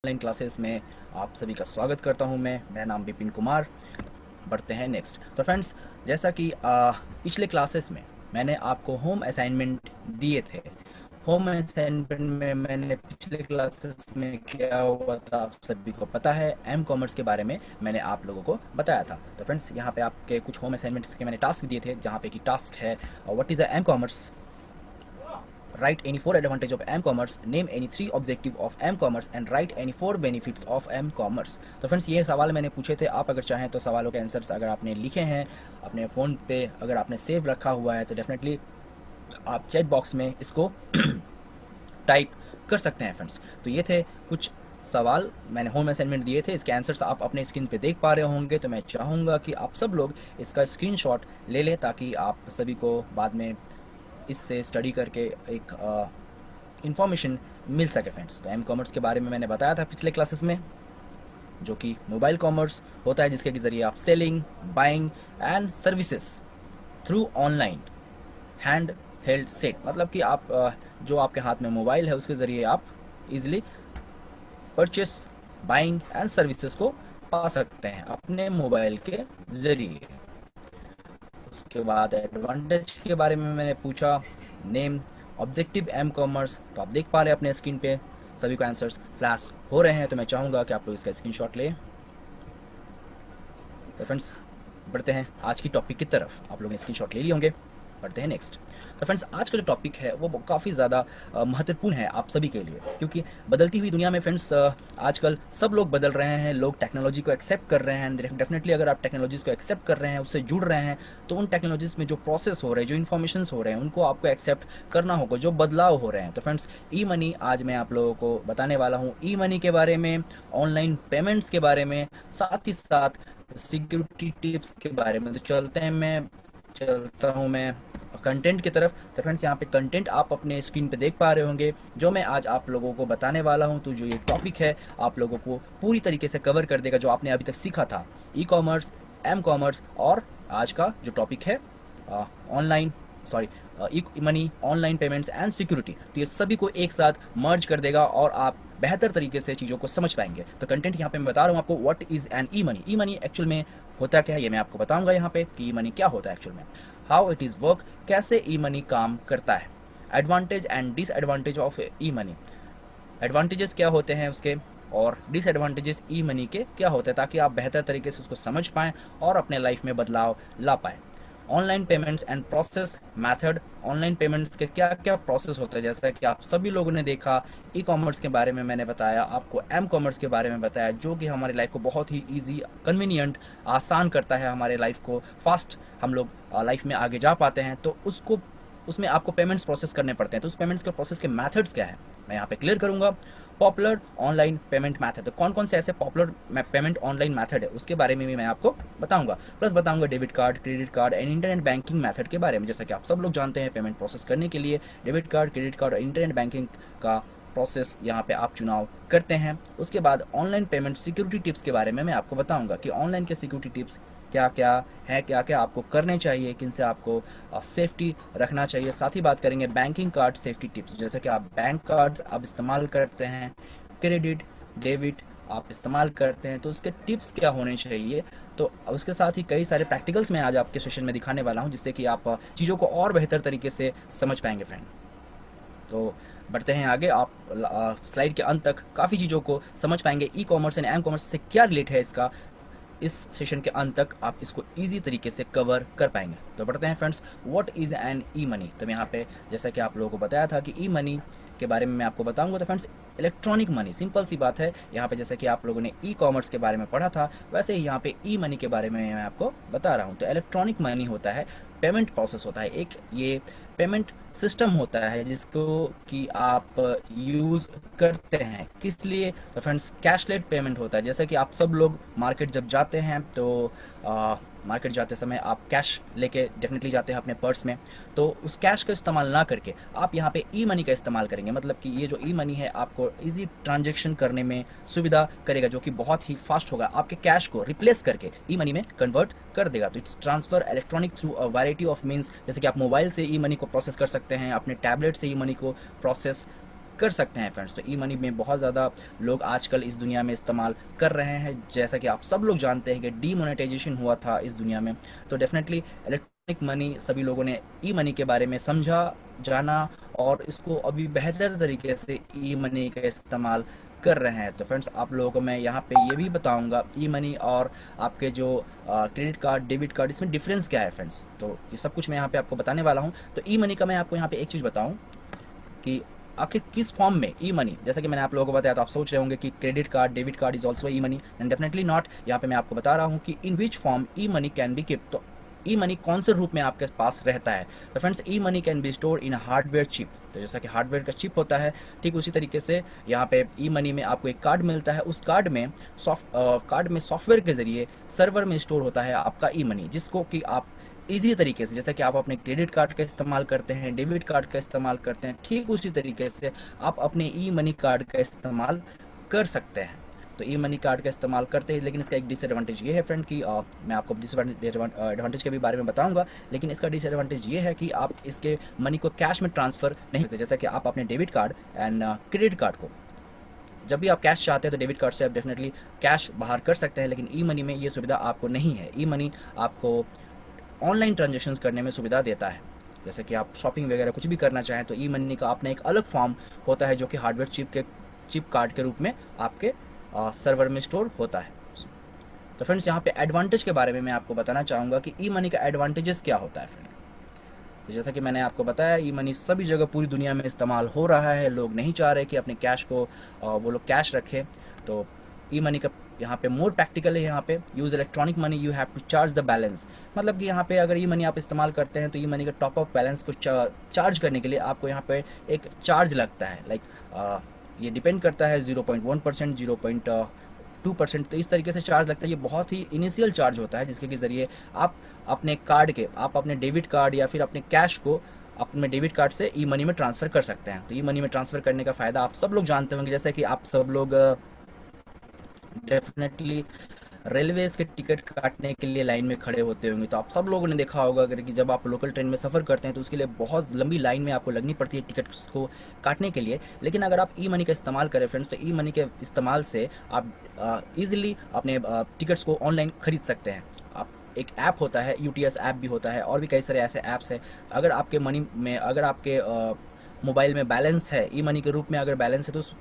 Online classes में आप सभी का स्वागत करता हूं। मेरा नाम विपिन कुमार। बढ़ते हैं नेक्स्ट। तो फ्रेंड्स, जैसा कि पिछले क्लासेस में मैंने आपको होम असाइनमेंट दिए थे। होम असाइनमेंट में मैंने पिछले क्लासेस में क्या हुआ था आप सभी को पता है। एम कॉमर्स के बारे में मैंने आप लोगों को बताया था। तो फ्रेंड्स, यहाँ पे आपके कुछ होम असाइनमेंट्स के मैंने टास्क दिए थे, जहाँ पे कि टास्क है what is a M commerce, write any four advantage of m-commerce, name any three objective of m-commerce and write any four benefits of m-commerce। तो फ्रेंड्स, ये सवाल मैंने पूछे थे। आप अगर चाहें तो सवालों के आंसर्स अगर आपने लिखे हैं अपने फ़ोन पे, अगर आपने सेव रखा हुआ है, तो डेफिनेटली आप चैट बॉक्स में इसको टाइप कर सकते हैं फ्रेंड्स। तो ये थे कुछ सवाल मैंने होम असाइनमेंट दिए थे। इसके आंसर्स आप अपने स्क्रीन पे देख पा रहे होंगे। तो मैं चाहूँगा कि आप सब लोग इसका स्क्रीनशॉट ले लें, ताकि आप सभी को बाद में इससे स्टडी करके एक इंफॉर्मेशन मिल सके फ्रेंड्स। तो एम कॉमर्स के बारे में मैंने बताया था पिछले क्लासेस में, जो कि मोबाइल कॉमर्स होता है, जिसके ज़रिए आप selling, buying and services through online hand held set, मतलब कि आप जो आपके हाथ में मोबाइल है उसके ज़रिए आप easily purchase, buying and services को पा सकते हैं अपने मोबाइल के ज़रिए। उसके बाद एडवांटेज के बारे में मैंने पूछा, नेम ऑब्जेक्टिव एम कॉमर्स। तो आप देख पा रहे हैं अपने स्क्रीन पे सभी को आंसर्स फ्लैश हो रहे हैं। तो मैं चाहूँगा कि आप लोग इसका स्क्रीनशॉट लें। तो फ्रेंड्स, बढ़ते हैं आज की टॉपिक की तरफ। आप लोगों ने स्क्रीनशॉट ले लिए होंगे। बढ़ते हैं नेक्स्ट। तो फ्रेंड्स, आज का जो टॉपिक है वो काफ़ी ज़्यादा महत्वपूर्ण है आप सभी के लिए, क्योंकि बदलती हुई दुनिया में फ्रेंड्स आजकल सब लोग बदल रहे हैं। लोग टेक्नोलॉजी को एक्सेप्ट कर रहे हैं। डेफिनेटली अगर आप टेक्नोलॉजीज़ को एक्सेप्ट कर रहे हैं, उससे जुड़ रहे हैं, तो उन टेक्नोलॉजीज़ में जो प्रोसेस हो रहे हैं, जो इन्फॉर्मेशंस हो रहे हैं, उनको आपको एक्सेप्ट करना होगा, जो बदलाव हो रहे हैं। तो फ्रेंड्स, ई मनी आज मैं आप लोगों को बताने वाला हूँ। ई मनी के बारे में, ऑनलाइन पेमेंट्स के बारे में, साथ ही साथ सिक्योरिटी टिप्स के बारे में। तो चलता हूँ मैं कंटेंट की तरफ। तो फ्रेंड्स, यहाँ पे कंटेंट आप अपने स्क्रीन पे देख पा रहे होंगे, जो मैं आज आप लोगों को बताने वाला हूँ। तो जो ये टॉपिक है आप लोगों को पूरी तरीके से कवर कर देगा, जो आपने अभी तक सीखा था, ई कॉमर्स, एम कॉमर्स, और आज का जो टॉपिक है online E money, online payments and security. तो ये सभी को एक साथ मर्ज कर देगा और आप बेहतर तरीके से चीज़ों को समझ पाएंगे। तो कंटेंट यहाँ पे मैं बता रहा हूँ आपको, what is an e money. E money actual में होता क्या है, ये मैं आपको बताऊंगा यहाँ पे कि ई मनी क्या होता है एक्चुअल में, हाउ इट इज़ वर्क, कैसे ई मनी काम करता है, advantage and disadvantage of e money, advantages क्या होते हैं उसके, और डिसएडवांटेजेस ई मनी के क्या होते हैं, ताकि आप बेहतर तरीके से उसको समझ पाएँ और अपने लाइफ में बदलाव ला पाएँ। Online payments and process method, online payments के क्या क्या प्रोसेस होते हैं, जैसा कि आप सभी लोगों ने देखा। ई कॉमर्स के बारे में मैंने बताया आपको, एम कॉमर्स के बारे में बताया, जो कि हमारी लाइफ को बहुत ही ईजी, कन्वीनियंट, आसान करता है हमारे लाइफ को। फास्ट हम लोग लाइफ में आगे जा पाते हैं। तो उसमें आपको पेमेंट्स प्रोसेस करने पड़ते हैं। तो उस पेमेंट्स के प्रोसेस के मेथड्स क्या है, मैं यहाँ पे क्लियर करूँगा। पॉपुलर ऑनलाइन पेमेंट मैथड, तो कौन कौन से ऐसे पॉपुलर पेमेंट ऑनलाइन मैथड है उसके बारे में भी मैं आपको बताऊंगा। प्लस बताऊंगा debit card, credit card and internet banking method के बारे में। जैसा कि आप सब लोग जानते हैं, पेमेंट प्रोसेस करने के लिए डेबिट कार्ड, क्रेडिट कार्ड और इंटरनेट बैंकिंग का प्रोसेस यहाँ पे आप चुनाव करते हैं। उसके बाद ऑनलाइन पेमेंट सिक्योरिटी टिप्स के बारे में मैं आपको बताऊंगा कि ऑनलाइन के सिक्योरिटी टिप्स क्या क्या है, क्या क्या आपको करने चाहिए, किन से आपको सेफ्टी रखना चाहिए। साथ ही बात करेंगे बैंकिंग कार्ड सेफ्टी टिप्स, जैसे कि आप बैंक कार्ड्स आप इस्तेमाल करते हैं, क्रेडिट, डेबिट आप इस्तेमाल करते हैं, तो उसके टिप्स क्या होने चाहिए। तो उसके साथ ही कई सारे प्रैक्टिकल्स मैं आज आपके सेशन में दिखाने वाला हूं, जिससे कि आप चीज़ों को और बेहतर तरीके से समझ पाएंगे फ्रेंड। तो बढ़ते हैं आगे। आप स्लाइड के अंत तक काफ़ी चीज़ों को समझ पाएंगे। E commerce and M commerce से क्या रिलेट है इसका, इस सेशन के अंत तक आप इसको इजी तरीके से कवर कर पाएंगे। तो बढ़ते हैं friends, what is an e money. तो मैं यहाँ पे जैसा कि आप लोगों को बताया था कि ई मनी के बारे में मैं आपको बताऊंगा। तो फ्रेंड्स, इलेक्ट्रॉनिक मनी, सिंपल सी बात है। यहाँ पे जैसे कि आप लोगों ने ई कॉमर्स के बारे में पढ़ा था, वैसे ही यहाँ पे ई मनी के बारे में मैं आपको बता रहा हूँ। तो इलेक्ट्रॉनिक मनी होता है, पेमेंट प्रोसेस होता है, एक ये पेमेंट सिस्टम होता है जिसको कि आप यूज़ करते हैं किस लिए। तो फ्रेंड्स, कैशलेस पेमेंट होता है। जैसे कि आप सब लोग मार्केट जब जाते हैं, तो मार्केट जाते समय आप कैश लेके डेफिनेटली जाते हैं अपने पर्स में। तो उस कैश का इस्तेमाल ना करके आप यहाँ पे ई मनी का इस्तेमाल करेंगे। मतलब कि ये जो ई मनी है आपको इजी ट्रांजैक्शन करने में सुविधा करेगा, जो कि बहुत ही फास्ट होगा, आपके कैश को रिप्लेस करके ई मनी में कन्वर्ट कर देगा। तो it's transfer electronic through a variety of means, जैसे कि आप मोबाइल से ई मनी को प्रोसेस कर सकते हैं, अपने टैबलेट से ई मनी को प्रोसेस कर सकते हैं फ्रेंड्स। तो ई मनी में बहुत ज़्यादा लोग आजकल इस दुनिया में इस्तेमाल कर रहे हैं। जैसा कि आप सब लोग जानते हैं कि डीमोनेटाइजेशन हुआ था इस दुनिया में, तो डेफिनेटली इलेक्ट्रॉनिक मनी सभी लोगों ने ई मनी के बारे में समझा, जाना, और इसको अभी बेहतर तरीके से ई मनी का इस्तेमाल कर रहे हैं। तो फ्रेंड्स आप लोगों को मैं यहाँ पे ये भी बताऊंगा ई मनी और आपके जो क्रेडिट कार्ड, डेबिट कार्ड, इसमें डिफरेंस क्या है फ्रेंड्स। तो ये सब कुछ मैं यहाँ पे आपको बताने वाला हूँ। तो ई मनी का मैं आपको यहाँ पे एक चीज़ बताऊँ कि आखिर किस फॉर्म में ई मनी, जैसा कि मैंने आप लोगों को बताया, तो आप सोच रहे होंगे कि credit card, debit card is also e money, and definitely not. यहाँ पे मैं आपको बता रहा हूँ कि in which form e money can be kept. तो ई मनी कौन से रूप में आपके पास रहता है। तो friends E money can B store in hardware chip. तो जैसा कि हार्डवेयर का चिप होता है, ठीक उसी तरीके से यहाँ पे ई मनी में आपको एक कार्ड मिलता है। उस कार्ड में सॉफ्टवेयर के जरिए सर्वर में स्टोर होता है आपका ई मनी, जिसको कि आप इजी तरीके से, जैसे कि आप अपने क्रेडिट कार्ड का इस्तेमाल करते हैं, डेबिट कार्ड का इस्तेमाल करते हैं, ठीक उसी तरीके से आप अपने ई मनी कार्ड का इस्तेमाल कर सकते हैं। तो ई मनी कार्ड का इस्तेमाल करते हैं, लेकिन इसका एक डिसएडवांटेज ये है फ्रेंड कि मैं आपको डिसएडवांटेज के भी बारे में बताऊंगा, लेकिन इसका डिसएडवांटेज ये है कि आप इसके मनी को कैश में ट्रांसफ़र नहीं करते। जैसा कि आप अपने debit card and credit card को जब भी आप कैश चाहते हैं तो डेबिट कार्ड से आप डेफिनेटली कैश बाहर कर सकते हैं, लेकिन ई मनी में ये सुविधा आपको नहीं है। ई मनी आपको ऑनलाइन ट्रांजेक्शंस करने में सुविधा देता है। जैसे कि आप शॉपिंग वगैरह कुछ भी करना चाहें तो ई मनी का अपना एक अलग फॉर्म होता है, जो कि हार्डवेयर चिप कार्ड के रूप में आपके सर्वर में स्टोर होता है। तो फ्रेंड्स यहाँ पे एडवांटेज के बारे में मैं आपको बताना चाहूँगा कि ई मनी का एडवांटेजेस क्या होता है फ्रेंड। तो जैसा कि मैंने आपको बताया, ई मनी सभी जगह पूरी दुनिया में इस्तेमाल हो रहा है। लोग नहीं चाह रहे कि अपने कैश को वो लोग कैश रखें। तो ई मनी का यहाँ पे मोर प्रैक्टिकल है। यहाँ पे use electronic money, you have to charge the balance. मतलब कि यहाँ पे अगर ई मनी आप इस्तेमाल करते हैं तो ई मनी का टॉप अप बैलेंस को चार्ज करने के लिए आपको यहाँ पे एक चार्ज लगता है। लाइक ये डिपेंड करता है 0.1%, 0.2%, तो इस तरीके से चार्ज लगता है। ये बहुत ही इनिशियल चार्ज होता है, जिसके ज़रिए आप अपने कार्ड के, आप अपने डेबिट कार्ड या फिर अपने कैश को अपने डेबिट कार्ड से ई मनी में ट्रांसफ़र कर सकते हैं। तो ई मनी में ट्रांसफ़र करने का फ़ायदा आप सब लोग जानते होंगे। जैसे कि आप सब लोग डेफिनेटली रेलवेज के टिकट काटने के लिए लाइन में खड़े होते होंगे। तो आप सब लोगों ने देखा होगा अगर कि जब आप लोकल ट्रेन में सफ़र करते हैं तो उसके लिए बहुत लंबी लाइन में आपको लगनी पड़ती है टिकट्स को काटने के लिए। लेकिन अगर आप ई मनी का इस्तेमाल करें फ्रेंड्स, तो ई मनी के इस्तेमाल से आप ईजिली अपने टिकट्स को ऑनलाइन खरीद सकते हैं। आप एक ऐप होता है, यूटीएस ऐप भी होता है, और भी कई सारे ऐसे ऐप्स हैं। अगर आपके मनी में, अगर आपके मोबाइल में बैलेंस है, ई मनी के रूप में अगर बैलेंस है, तो उस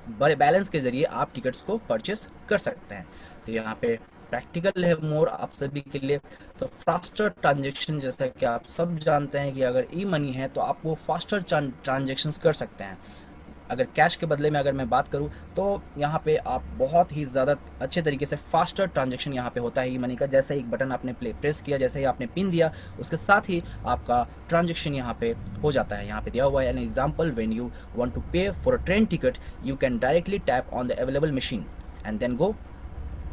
बैलेंस के ज़रिए आप टिकट्स को परचेस कर सकते हैं। तो यहाँ पे प्रैक्टिकल है मोर आप सभी के लिए। तो फास्टर ट्रांजेक्शन, जैसा कि आप सब जानते हैं कि अगर ई मनी है तो आप वो फास्टर ट्रांजेक्शन्स कर सकते हैं। अगर कैश के बदले में अगर मैं बात करूं तो यहाँ पे आप बहुत ही ज़्यादा अच्छे तरीके से फास्टर ट्रांजेक्शन यहाँ पे होता है ई मनी का। जैसे एक बटन आपने प्रेस किया, जैसे ही आपने पिन दिया, उसके साथ ही आपका ट्रांजेक्शन यहाँ पे हो जाता है। यहाँ पे दिया हुआ है an example, when you want to pay for a train ticket you can directly tap on the available machine and then go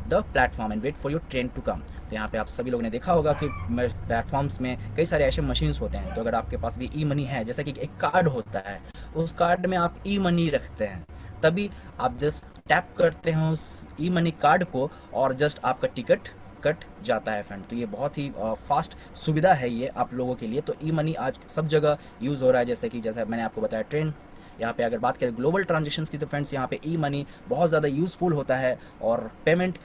the platform and wait for your train to come. तो यहाँ पे आप सभी लोगों ने देखा होगा कि प्लेटफॉर्म्स में कई सारे ऐसे मशीन्स होते हैं। तो अगर आपके पास भी ई मनी है, जैसा कि एक कार्ड होता है, उस कार्ड में आप ई मनी रखते हैं, तभी आप जस्ट टैप करते हैं उस ई मनी कार्ड को और जस्ट आपका टिकट कट जाता है फ्रेंड। तो ये बहुत ही फास्ट सुविधा है ये आप लोगों के लिए। तो ई मनी आज सब जगह यूज़ हो रहा है। जैसे मैंने आपको बताया ट्रेन, यहाँ पे अगर बात करें ग्लोबल ट्रांजेक्शन्स की, तो फ्रेंड्स यहाँ पे ई मनी बहुत ज़्यादा यूज़फुल होता है। और पेमेंट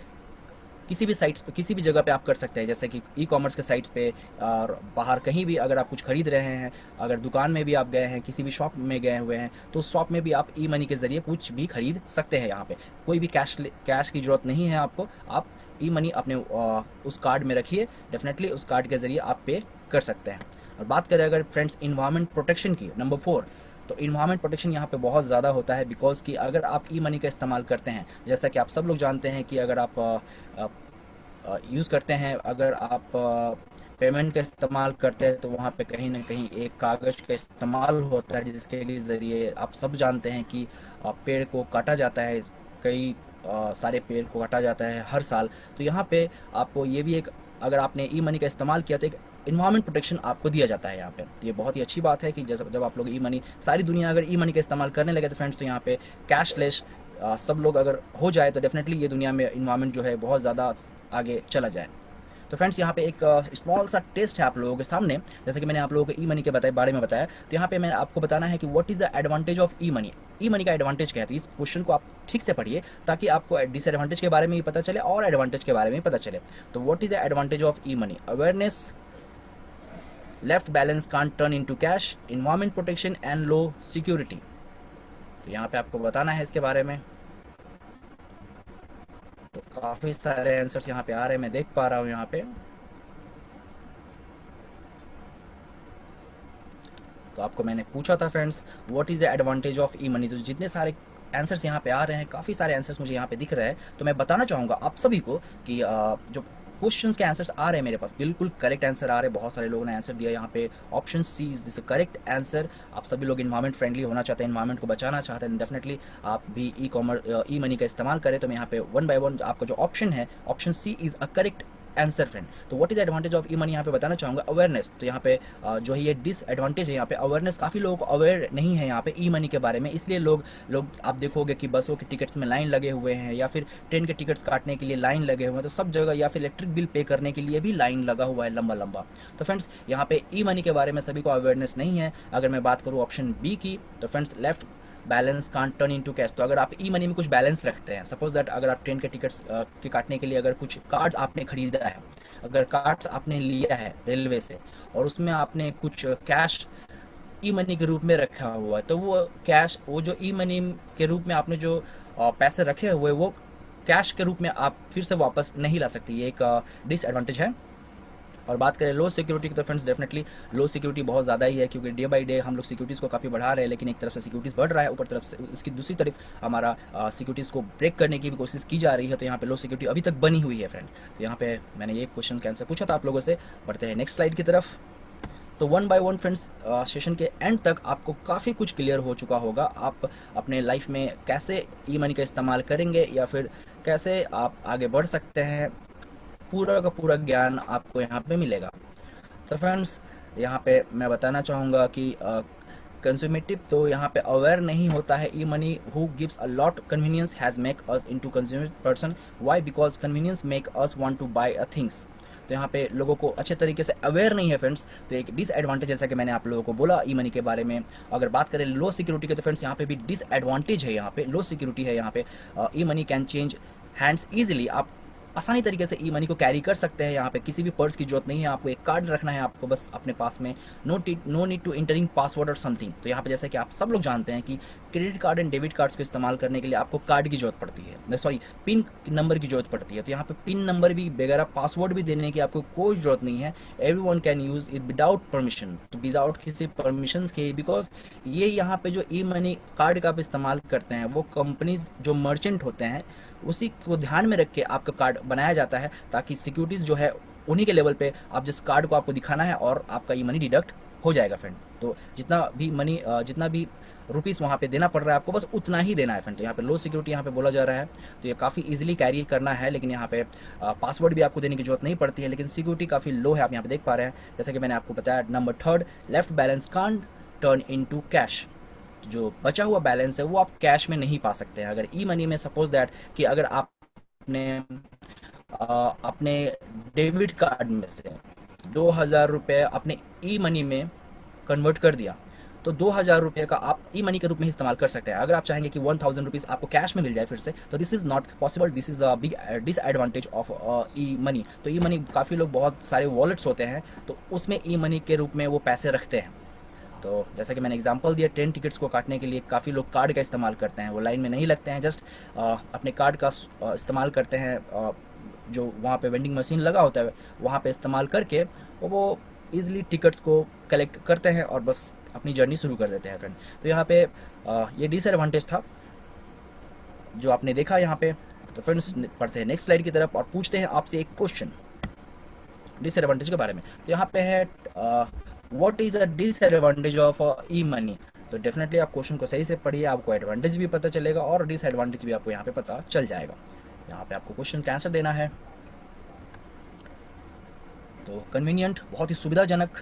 किसी भी साइट्स पे, किसी भी जगह पे आप कर सकते हैं। जैसे कि ई कॉमर्स के साइट्स पे, और बाहर कहीं भी अगर आप कुछ खरीद रहे हैं, अगर दुकान में भी आप गए हैं, किसी भी शॉप में गए हुए हैं, तो उस शॉप में भी आप ई मनी के ज़रिए कुछ भी खरीद सकते हैं। यहाँ पे कोई भी कैश की ज़रूरत नहीं है आपको। आप ई मनी अपने उस कार्ड में रखिए, डेफिनेटली उस कार्ड के ज़रिए आप पे कर सकते हैं। और बात करें अगर फ्रेंड्स इन्वायरमेंट प्रोटेक्शन की, नंबर 4, तो इन्वायरमेंट प्रोटेक्शन यहाँ पे बहुत ज़्यादा होता है। बिकॉज कि अगर आप ई मनी का इस्तेमाल करते हैं, जैसा कि आप सब लोग जानते हैं कि अगर आप यूज़ करते हैं, अगर आप पेमेंट का इस्तेमाल करते हैं, तो वहाँ पे कहीं ना कहीं एक कागज़ का इस्तेमाल होता है, जिसके ज़रिए आप सब जानते हैं कि पेड़ को काटा जाता है। कई सारे पेड़ को काटा जाता है हर साल। तो यहाँ पे आपको ये भी एक, अगर आपने ई मनी का इस्तेमाल किया तो एक इन्वायरमेंट प्रोटेक्शन आपको दिया जाता है यहाँ पे। ये बहुत ही अच्छी बात है कि जब आप लोग ई मनी, सारी दुनिया अगर ई मनी का इस्तेमाल करने लगे तो फ्रेंड्स, तो यहाँ पे कैशलेस सब लोग अगर हो जाए तो डेफिनेटली ये दुनिया में इन्वायरमेंट जो है बहुत ज़्यादा आगे चला जाए। तो फ्रेंड्स यहाँ पे एक स्मॉल सा टेस्ट है आप लोगों के सामने। जैसे कि मैंने आप लोगों को ई मनी के बारे में बताया, तो यहाँ पे मैंने आपको बताना है कि what is the advantage of e money. E money का एडवांटेज क्या है, तो इस क्वेश्चन को आप ठीक से पढ़िए ताकि आपको डिसएडवांटेज के बारे में भी पता चले और एडवांटेज के बारे में भी पता चले। तो what is the advantage of e money? Awareness, left balance can't turn into cash, environment protection and low security. तो यहाँ पे आपको बताना है इसके बारे में। तो काफ़ी सारे आंसर्स यहाँ पे आ रहे हैं, मैं देख पा रहा हूँ यहाँ पे। तो आपको मैंने पूछा था friends what is the advantage of e money, तो जितने सारे आंसर्स यहाँ पे आ रहे हैं, काफ़ी सारे आंसर्स मुझे यहाँ पे दिख रहे हैं, तो मैं बताना चाहूँगा आप सभी को कि जो क्वेश्चंस के आंसर्स आ रहे हैं मेरे पास बिल्कुल करेक्ट आंसर आ रहे हैं। बहुत सारे लोगों ने आंसर दिया यहाँ पे, option C is this correct answer. आप सभी लोग इन्वायरमेंट फ्रेंडली होना चाहते हैं, इन्वायरमेंट को बचाना चाहते हैं, डेफिनेटली आप भी ई मनी का इस्तेमाल करें। तो मैं यहाँ पे वन बाय वन आपका जो ऑप्शन है, option C is a correct answer friend. तो what is advantage of e money यहाँ पे बताना चाहूँगा, अवेयरनेस। तो यहाँ पे जो है ये डिसएडवांटेज है, यहाँ पे अवेयरनेस, काफ़ी लोगों को अवेयर नहीं है यहाँ पे ई मनी के बारे में, इसलिए लोग लोग आप देखोगे कि बसों के टिकट्स में लाइन लगे हुए हैं या फिर ट्रेन के टिकट्स काटने के लिए लाइन लगे हुए हैं, तो सब जगह, या फिर इलेक्ट्रिक बिल पे करने के लिए भी लाइन लगा हुआ है लंबा लंबा। तो फ्रेंड्स यहाँ पे ई मनी के बारे में सभी को अवेयरनेस नहीं है। अगर मैं बात करूँ ऑप्शन बी की, तो friends left balance can't turn into cash. तो अगर आप ई मनी में कुछ बैलेंस रखते हैं, सपोज दैट अगर आप ट्रेन के टिकट्स के काटने के लिए अगर कुछ कार्ड्स आपने खरीदा है, अगर कार्ड्स आपने लिया है रेलवे से और उसमें आपने कुछ कैश ई मनी के रूप में रखा हुआ है, तो वो कैश, वो जो ई मनी के रूप में आपने जो पैसे रखे हुए, वो कैश के रूप में आप फिर से वापस नहीं ला सकते। ये एक डिसएडवांटेज है। और बात करें लो सिक्योरिटी की, तो फ्रेंड्स डेफिनेटली लो सिक्योरिटी बहुत ज़्यादा ही है, क्योंकि डे बाई डे हम लोग सिक्योरिटीज़ को काफ़ी बढ़ा रहे हैं, लेकिन एक तरफ से सिक्योरिटीज़ बढ़ रहा है, ऊपर तरफ से इसकी दूसरी तरफ हमारा सिक्योरिटीज़ को ब्रेक करने की भी कोशिश की जा रही है। तो यहाँ पे लो सिक्योरिटी अभी तक बनी हुई है फ्रेंड। तो यहाँ पे मैंने ये क्वेश्चन का आंसर पूछा था आप लोगों से। बढ़ते हैं नेक्स्ट स्लाइड की तरफ। तो one by one friends session के एंड तक आपको काफ़ी कुछ क्लियर हो चुका होगा। आप अपने लाइफ में कैसे ई मनी का इस्तेमाल करेंगे या फिर कैसे आप आगे बढ़ सकते हैं, पूरा का पूरा ज्ञान आपको यहाँ पे मिलेगा। तो फ्रेंड्स यहाँ पे मैं बताना चाहूँगा कि कंज्यूमेटिव, तो यहाँ पे अवेयर नहीं होता है e money who gives a lot convenience has make us into consumer person. Why? Because convenience make us want to buy a things. तो यहाँ पे लोगों को अच्छे तरीके से अवेयर नहीं है फ्रेंड्स, तो एक डिसएडवांटेज, जैसा कि मैंने आप लोगों को बोला ई मनी के बारे में। अगर बात करें लो सिक्योरिटी के, तो फ्रेंड्स यहाँ पे भी डिसएडवांटेज है, यहाँ पे लो सिक्योरिटी है। यहाँ पे e money can change hands easily, आप आसानी तरीके से ई मनी को कैरी कर सकते हैं। यहाँ पे किसी भी पर्स की जरूरत नहीं है, आपको एक कार्ड रखना है आपको बस अपने पास में, no need to entering password और समथिंग। तो यहाँ पे जैसे कि आप सब लोग जानते हैं कि credit card and debit cards को इस्तेमाल करने के लिए आपको कार्ड की जरूरत पड़ती है, सॉरी पिन नंबर की जरूरत पड़ती है। तो यहाँ पे पिन नंबर भी वगैरह पासवर्ड भी देने की आपको कोई जरूरत नहीं है। Every one can use it without permission, तो विदाउट किसी परमिशन के, बिकॉज ये यहाँ पे जो ई मनी कार्ड का आप इस्तेमाल करते हैं, वो कंपनीज जो मर्चेंट होते हैं उसी को ध्यान में रख के आपका कार्ड बनाया जाता है, ताकि सिक्योरिटीज़ जो है उन्हीं के लेवल पे आप जिस कार्ड को आपको दिखाना है और आपका ये मनी डिडक्ट हो जाएगा फ्रेंड। तो जितना भी मनी, जितना भी रुपीस वहाँ पे देना पड़ रहा है आपको, बस उतना ही देना है फ्रेंड। तो यहाँ पे लो सिक्योरिटी यहाँ पे बोला जा रहा है, तो ये काफ़ी इजीली कैरी करना है, लेकिन यहाँ पे पासवर्ड भी आपको देने की जरूरत नहीं पड़ती है, लेकिन सिक्योरिटी काफ़ी लो है, आप यहाँ पे देख पा रहे हैं। जैसे कि मैंने आपको बताया, number third, left balance can't turn into cash. जो बचा हुआ बैलेंस है वो आप कैश में नहीं पा सकते हैं। अगर ई मनी में सपोज दैट कि अगर आपने अपने डेबिट कार्ड में से 2,000 रुपये अपने ई मनी में कन्वर्ट कर दिया, तो 2,000 रुपये का आप ई मनी के रूप में ही इस्तेमाल कर सकते हैं। अगर आप चाहेंगे कि 1,000 रुपीज़ आपको कैश में मिल जाए फिर से, तो this is not possible, this is the big disadvantage of e money. तो ई मनी, काफ़ी लोग, बहुत सारे वॉलेट्स होते हैं तो उसमें ई मनी के रूप में वो पैसे रखते हैं। तो जैसे कि मैंने एग्जांपल दिया, ट्रेन टिकट्स को काटने के लिए काफ़ी लोग कार्ड का इस्तेमाल करते हैं, वो लाइन में नहीं लगते हैं, जस्ट अपने कार्ड का इस्तेमाल करते हैं, जो वहाँ पे वेंडिंग मशीन लगा होता है वहाँ पे इस्तेमाल करके वो ईजिली टिकट्स को कलेक्ट करते हैं और बस अपनी जर्नी शुरू कर देते हैं फ्रेंड। तो यहाँ पे ये डिसएडवांटेज था जो आपने देखा यहाँ पे। तो फ्रेंड्स पढ़ते हैं नेक्स्ट स्लाइड की तरफ और पूछते हैं आपसे एक क्वेश्चन डिसएडवांटेज के बारे में। तो यहाँ पे है what is a disadvantage of e money. तो डेफिनेटली आप क्वेश्चन को सही से पढ़िए, आपको एडवांटेज भी पता चलेगा और डिसएडवांटेज भी आपको यहाँ पे पता चल जाएगा। यहाँ पे आपको क्वेश्चन का आंसर देना है। तो कन्वीनियंट, बहुत ही सुविधाजनक,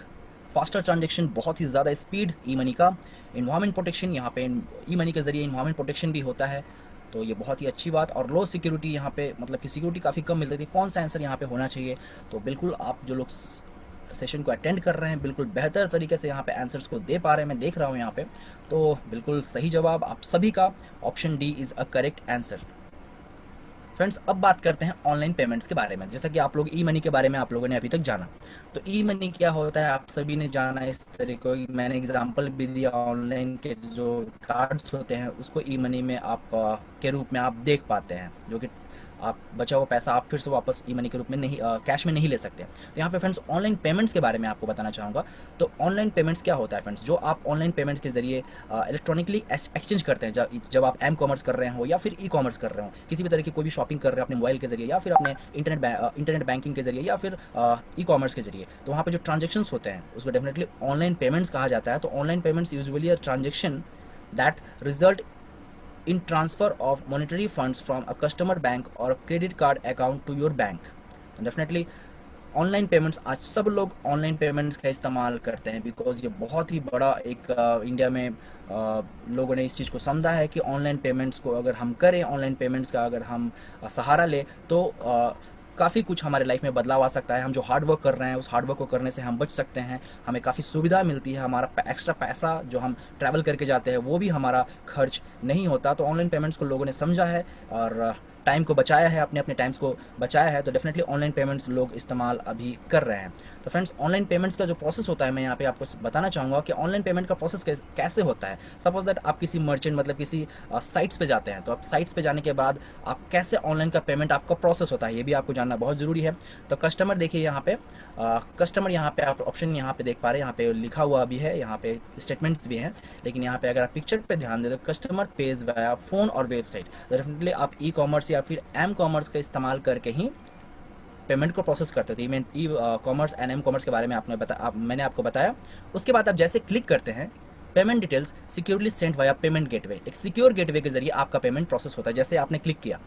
फास्टर ट्रांजेक्शन, बहुत ही ज़्यादा स्पीड ई मनी का, इन्वायरमेंट प्रोटेक्शन, यहाँ पे ई मनी के जरिए इन्वायरमेंट प्रोटेक्शन भी होता है, तो ये बहुत ही अच्छी बात। और लो सिक्योरिटी यहाँ पे, मतलब कि सिक्योरिटी काफ़ी कम मिलती थी, कौन सा आंसर यहाँ पे होना चाहिए। तो बिल्कुल आप जो लोग सेशन को अटेंड कर रहे हैं बिल्कुल बेहतर तरीके से यहाँ पे आंसर्स को दे पा रहे हैं, मैं देख रहा हूँ यहाँ पे। तो बिल्कुल सही जवाब आप सभी का, option D is a correct answer. Friends अब बात करते हैं ऑनलाइन पेमेंट्स के बारे में। जैसा कि आप लोग ई मनी के बारे में आप लोगों ने अभी तक जाना, तो ई मनी क्या होता है आप सभी ने जाना। इस तरीके को मैंने एग्जांपल भी दिया, ऑनलाइन के जो कार्ड्स होते हैं उसको ई मनी में आप के रूप में आप देख पाते हैं, जो कि आप बचा हुआ पैसा आप फिर से वापस ई मनी के रूप में नहीं, कैश में नहीं ले सकते। तो यहाँ पे फ्रेंड्स ऑनलाइन पेमेंट्स के बारे में आपको बताना चाहूँगा। तो ऑनलाइन पेमेंट्स क्या होता है फ्रेंड्स, जो आप ऑनलाइन पेमेंट्स के जरिए इलेक्ट्रॉनिकली एक्सचेंज करते हैं, जब आप एम कॉमर्स कर रहे हो या फिर ई कॉमर्स कर रहे हो, किसी भी तरह की कोई भी शॉपिंग कर रहे हो अपने मोबाइल के जरिए या फिर अपने इंटरनेट बैंकिंग के जरिए या फिर ई कॉमर्स के जरिए, तो वहाँ पे जो ट्रांजेक्शन्स होते हैं उसको डेफिनेटली ऑनलाइन पेमेंट्स कहा जाता है। तो online payments usually a transaction that result in transfer of monetary funds from a customer bank or a credit card account to your bank। Definitely online payments, आज सब लोग ऑनलाइन पेमेंट्स का इस्तेमाल करते हैं, बिकॉज ये बहुत ही बड़ा एक इंडिया में लोगों ने इस चीज़ को समझा है कि ऑनलाइन पेमेंट्स को अगर हम करें, ऑनलाइन पेमेंट्स का अगर हम सहारा लें तो काफ़ी कुछ हमारे लाइफ में बदलाव आ सकता है। हम जो हार्ड वर्क कर रहे हैं उस हार्ड वर्क को करने से हम बच सकते हैं, हमें काफ़ी सुविधा मिलती है, हमारा एक्स्ट्रा पैसा जो हम ट्रैवल करके जाते हैं वो भी हमारा खर्च नहीं होता। तो ऑनलाइन पेमेंट्स को लोगों ने समझा है और टाइम को बचाया है, अपने अपने टाइम्स को बचाया है। तो डेफिनेटली ऑनलाइन पेमेंट्स लोग इस्तेमाल अभी कर रहे हैं। तो फ्रेंड्स ऑनलाइन पेमेंट्स का जो प्रोसेस होता है मैं यहाँ पे आपको बताना चाहूँगा कि ऑनलाइन पेमेंट का प्रोसेस कैसे होता है। सपोज दैट आप किसी मर्चेंट, मतलब किसी साइट्स पे जाते हैं, तो आप साइट्स पे जाने के बाद आप कैसे ऑनलाइन का पेमेंट आपका प्रोसेस होता है ये भी आपको जानना बहुत ज़रूरी है। तो कस्टमर देखिए यहाँ पे, कस्टमर यहाँ पे आप ऑप्शन यहाँ पे देख पा रहे हैं, यहाँ पे लिखा हुआ भी है, यहाँ पे स्टेटमेंट्स भी हैं, लेकिन यहाँ पे अगर आप पिक्चर पे ध्यान दें तो कस्टमर पेज वाया फ़ोन और वेबसाइट। डेफिनेटली आप ई कॉमर्स या फिर एम कॉमर्स का इस्तेमाल करके ही पेमेंट को प्रोसेस करते थे। E commerce and M commerce के बारे में मैंने आपको बताया। उसके बाद आप जैसे क्लिक करते हैं, payment details securely sent via payment gateway, एक सिक्योर गेटवे के जरिए आपका पेमेंट प्रोसेस होता है। जैसे आपने क्लिक किया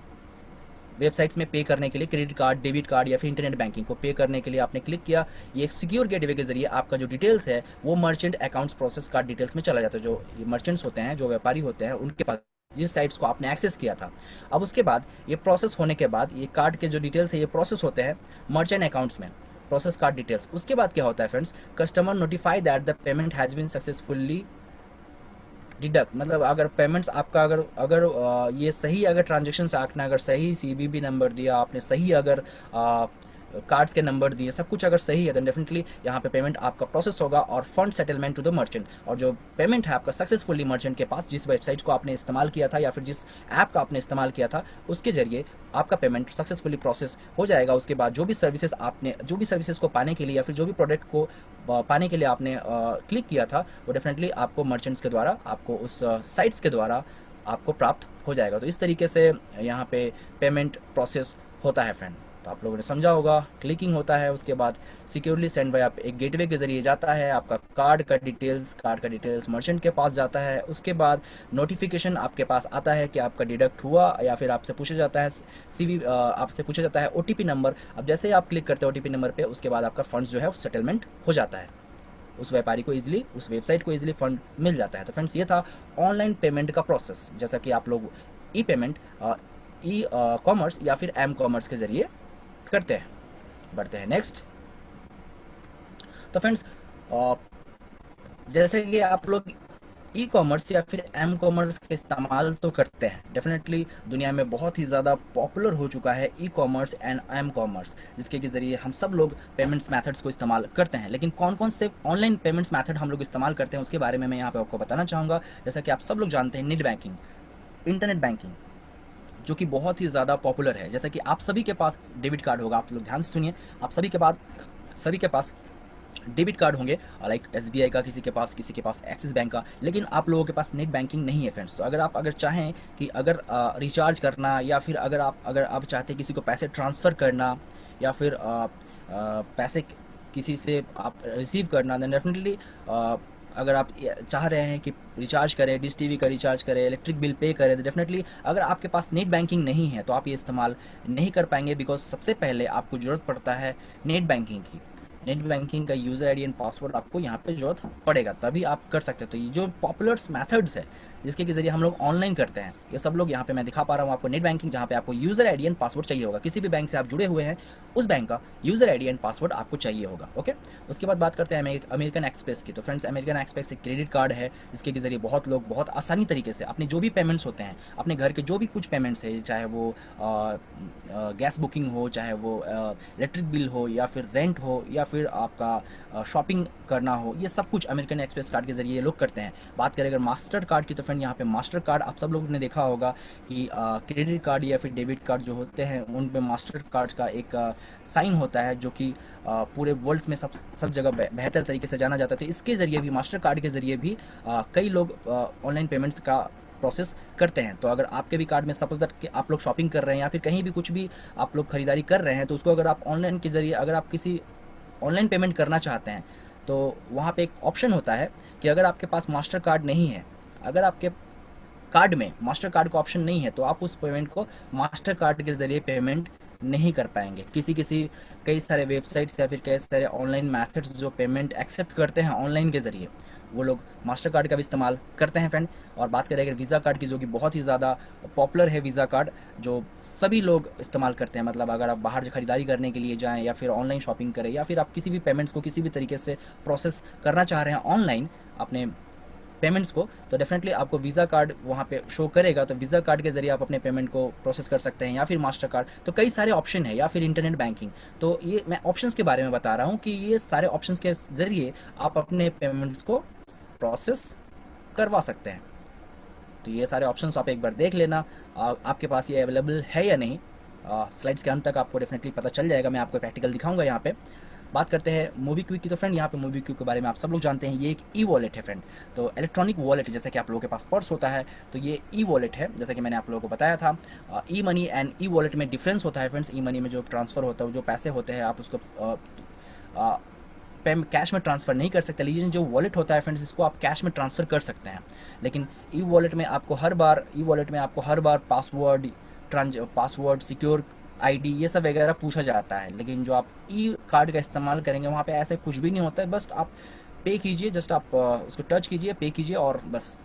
वेबसाइट्स में पे करने के लिए, क्रेडिट कार्ड, डेबिट कार्ड या फिर इंटरनेट बैंकिंग को पे करने के लिए आपने क्लिक किया, ये एक सिक्योर गेटवे के जरिए आपका जो डिटेल्स है वो merchant accounts process card details में चला जाता है। जो मर्चेंट्स होते हैं, जो व्यापारी होते हैं, उनके पास जिस साइट्स को आपने एक्सेस किया था। अब उसके बाद ये प्रोसेस होने के बाद ये कार्ड के जो डिटेल्स है ये प्रोसेस होते हैं मर्चेंट अकाउंट्स में, प्रोसेस कार्ड डिटेल्स। उसके बाद क्या होता है friends, customer notify that the payment has been successfully deduct, मतलब अगर पेमेंट्स आपका अगर अगर ये सही, अगर ट्रांजेक्शन आपने अगर सही सीवीवी नंबर दिया, आपने सही अगर कार्ड्स के नंबर दिए, सब कुछ अगर सही है, तो डेफिनेटली यहाँ पे पेमेंट आपका प्रोसेस होगा और fund settlement to the merchant. और जो पेमेंट है आपका सक्सेसफुली मर्चेंट के पास, जिस वेबसाइट को आपने इस्तेमाल किया था या फिर जिस ऐप का आपने इस्तेमाल किया था, उसके जरिए आपका पेमेंट सक्सेसफुली प्रोसेस हो जाएगा। उसके बाद जो भी सर्विसेज को पाने के लिए या फिर जो भी प्रोडक्ट को पाने के लिए आपने क्लिक किया था, वो डेफिनेटली आपको मर्चेंट्स के द्वारा, आपको उस साइट्स के द्वारा आपको प्राप्त हो जाएगा। तो इस तरीके से यहाँ पे पेमेंट प्रोसेस होता है फ्रेंड। तो आप लोगों ने समझा होगा, क्लिकिंग होता है, उसके बाद सिक्योरली सेंड बाय आप एक गेटवे के जरिए जाता है, आपका कार्ड का डिटेल्स मर्चेंट के पास जाता है। उसके बाद नोटिफिकेशन आपके पास आता है कि आपका डिडक्ट हुआ, या फिर आपसे पूछा जाता है आपसे पूछा जाता है ओटीपी नंबर। अब जैसे ही आप क्लिक करते हैं ओटीपी नंबर पे, उसके बाद आपका फंड्स जो है सेटलमेंट हो जाता है, उस व्यापारी को इजीली, उस वेबसाइट को इजीली फंड मिल जाता है। तो फ्रेंड्स ये था ऑनलाइन पेमेंट का प्रोसेस, जैसा कि आप लोग ई पेमेंट, ई कॉमर्स या फिर एम कॉमर्स के जरिए करते हैं। बढ़ते हैं नेक्स्ट। तो फ्रेंड्स जैसे कि आप लोग ई कॉमर्स या फिर एम कॉमर्स का इस्तेमाल तो करते हैं, डेफिनेटली दुनिया में बहुत ही ज़्यादा पॉपुलर हो चुका है e commerce and M commerce, जिसके के ज़रिए हम सब लोग पेमेंट्स मेथड्स को इस्तेमाल करते हैं। लेकिन कौन कौन से ऑनलाइन पेमेंट्स मेथड हम लोग इस्तेमाल करते हैं उसके बारे में मैं यहाँ पे आपको बताना चाहूँगा। जैसा कि आप सब लोग जानते हैं, नेट बैंकिंग, इंटरनेट बैंकिंग, जो कि बहुत ही ज़्यादा पॉपुलर है। जैसा कि आप सभी के पास डेबिट कार्ड होगा, आप लोग ध्यान से सुनिए, आप सभी के पास डेबिट कार्ड होंगे, लाइक एसबीआई का, किसी के पास एक्सिस बैंक का, लेकिन आप लोगों के पास नेट बैंकिंग नहीं है फ्रेंड्स। तो अगर चाहें कि अगर रिचार्ज करना, या फिर अगर आप चाहते हैं किसी को पैसे ट्रांसफ़र करना, या फिर पैसे किसी से आप रिसीव करना, देन डेफिनेटली अगर आप चाह रहे हैं कि रिचार्ज करें, डिश टीवी का रिचार्ज करें, इलेक्ट्रिक बिल पे करें, तो डेफिनेटली अगर आपके पास नेट बैंकिंग नहीं है तो आप ये इस्तेमाल नहीं कर पाएंगे, बिकॉज सबसे पहले आपको ज़रूरत पड़ता है नेट बैंकिंग की। नेट बैंकिंग का यूज़र आईडी एंड पासवर्ड आपको यहाँ पे ज़रूरत पड़ेगा, तभी आप कर सकते हो। तो ये जो पॉपुलर मेथड्स है, जिसके के जरिए हम लोग ऑनलाइन करते हैं। ये सब लोग यहाँ पे मैं दिखा पा रहा हूँ आपको नेट बैंकिंग, जहाँ पे आपको यूज़र आईडी एंड पासवर्ड चाहिए होगा। किसी भी बैंक से आप जुड़े हुए हैं उस बैंक का यूज़र आईडी एंड पासवर्ड आपको चाहिए होगा। ओके, उसके बाद बात करते हैं अमेरिकन एक्सप्रेस की। तो फ्रेंड्स, अमेरिकन एक्सप्रेस एक क्रेडिट कार्ड है जिसके के जरिए बहुत लोग बहुत आसानी तरीके से अपने जो भी पेमेंट्स होते हैं, अपने घर के जो भी कुछ पेमेंट्स है, चाहे वो गैस बुकिंग हो, चाहे वो इलेक्ट्रिक बिल हो, या फिर रेंट हो, या फिर आपका शॉपिंग करना हो, ये सब कुछ अमेरिकन एक्सप्रेस कार्ड के जरिए ये लोग करते हैं। बात करें अगर मास्टर कार्ड की, तो फ्रेंड यहाँ पे मास्टर कार्ड आप सब लोगों ने देखा होगा कि क्रेडिट कार्ड या फिर डेबिट कार्ड जो होते हैं उन पे मास्टर कार्ड का एक साइन होता है, जो कि पूरे वर्ल्ड में सब जगह बेहतर तरीके से जाना जाता है। तो इसके ज़रिए भी, मास्टर कार्ड के ज़रिए भी कई लोग ऑनलाइन पेमेंट्स का प्रोसेस करते हैं। तो अगर आपके भी कार्ड में सपोज दैट कि आप लोग शॉपिंग कर रहे हैं या फिर कहीं भी कुछ भी आप लोग खरीदारी कर रहे हैं, तो उसको अगर आप ऑनलाइन के ज़रिए अगर आप किसी ऑनलाइन पेमेंट करना चाहते हैं, तो वहाँ पे एक ऑप्शन होता है कि अगर आपके पास मास्टर कार्ड नहीं है, अगर आपके कार्ड में मास्टर कार्ड का ऑप्शन नहीं है, तो आप उस पेमेंट को मास्टर कार्ड के ज़रिए पेमेंट नहीं कर पाएंगे। कई सारे वेबसाइट्स या फिर कई सारे ऑनलाइन मैथड्स जो पेमेंट एक्सेप्ट करते हैं ऑनलाइन के ज़रिए, वो लोग मास्टर कार्ड का भी इस्तेमाल करते हैं फ्रेंड। और बात करें अगर वीज़ा कार्ड की, जो कि बहुत ही ज़्यादा पॉपुलर है वीज़ा कार्ड, जो सभी लोग इस्तेमाल करते हैं। मतलब अगर आप बाहर से खरीदारी करने के लिए जाएं, या फिर ऑनलाइन शॉपिंग करें, या फिर आप किसी भी पेमेंट्स को किसी भी तरीके से प्रोसेस करना चाह रहे हैं ऑनलाइन अपने पेमेंट्स को, तो डेफिनेटली आपको वीज़ा कार्ड वहाँ पे शो करेगा। तो वीज़ा कार्ड के ज़रिए आप अपने पेमेंट को प्रोसेस कर सकते हैं, या फिर मास्टर कार्ड। तो कई सारे ऑप्शन है, या फिर इंटरनेट बैंकिंग। तो ये मैं ऑप्शंस के बारे में बता रहा हूँ कि ये सारे ऑप्शंस के ज़रिए आप अपने पेमेंट्स को प्रोसेस करवा सकते हैं। तो ये सारे ऑप्शंस आप एक बार देख लेना, आपके पास ये अवेलेबल है या नहीं। स्लाइड्स के अंत तक आपको डेफिनेटली पता चल जाएगा, मैं आपको प्रैक्टिकल दिखाऊंगा यहाँ पे। बात करते हैं मोबीक्विक की। तो फ्रेंड यहाँ पे मोबीक्विक के बारे में आप सब लोग जानते हैं, ये एक ई वॉलेट है फ्रेंड। तो इलेक्ट्रॉनिक वॉलेट, जैसे कि आप लोगों के पास पर्स होता है, तो ये ई वॉलेट है, जैसे कि मैंने आप लोगों को बताया था। ई मनी एंड ई वॉलेट में डिफरेंस होता है फ्रेंड्स। ई मनी में जो ट्रांसफ़र होता है, जो पैसे होते हैं, आप उसको कैश में ट्रांसफ़र नहीं कर सकते। लेकिन जो वॉलेट होता है फ्रेंड्स, इसको आप कैश में ट्रांसफ़र कर सकते हैं। लेकिन ई वॉलेट में आपको हर बार पासवर्ड, सिक्योर आईडी, ये सब वगैरह पूछा जाता है। लेकिन जो आप ई कार्ड का इस्तेमाल करेंगे, वहाँ पे ऐसे कुछ भी नहीं होता है। बस आप पे कीजिए, जस्ट आप उसको टच कीजिए, पे कीजिए, और बस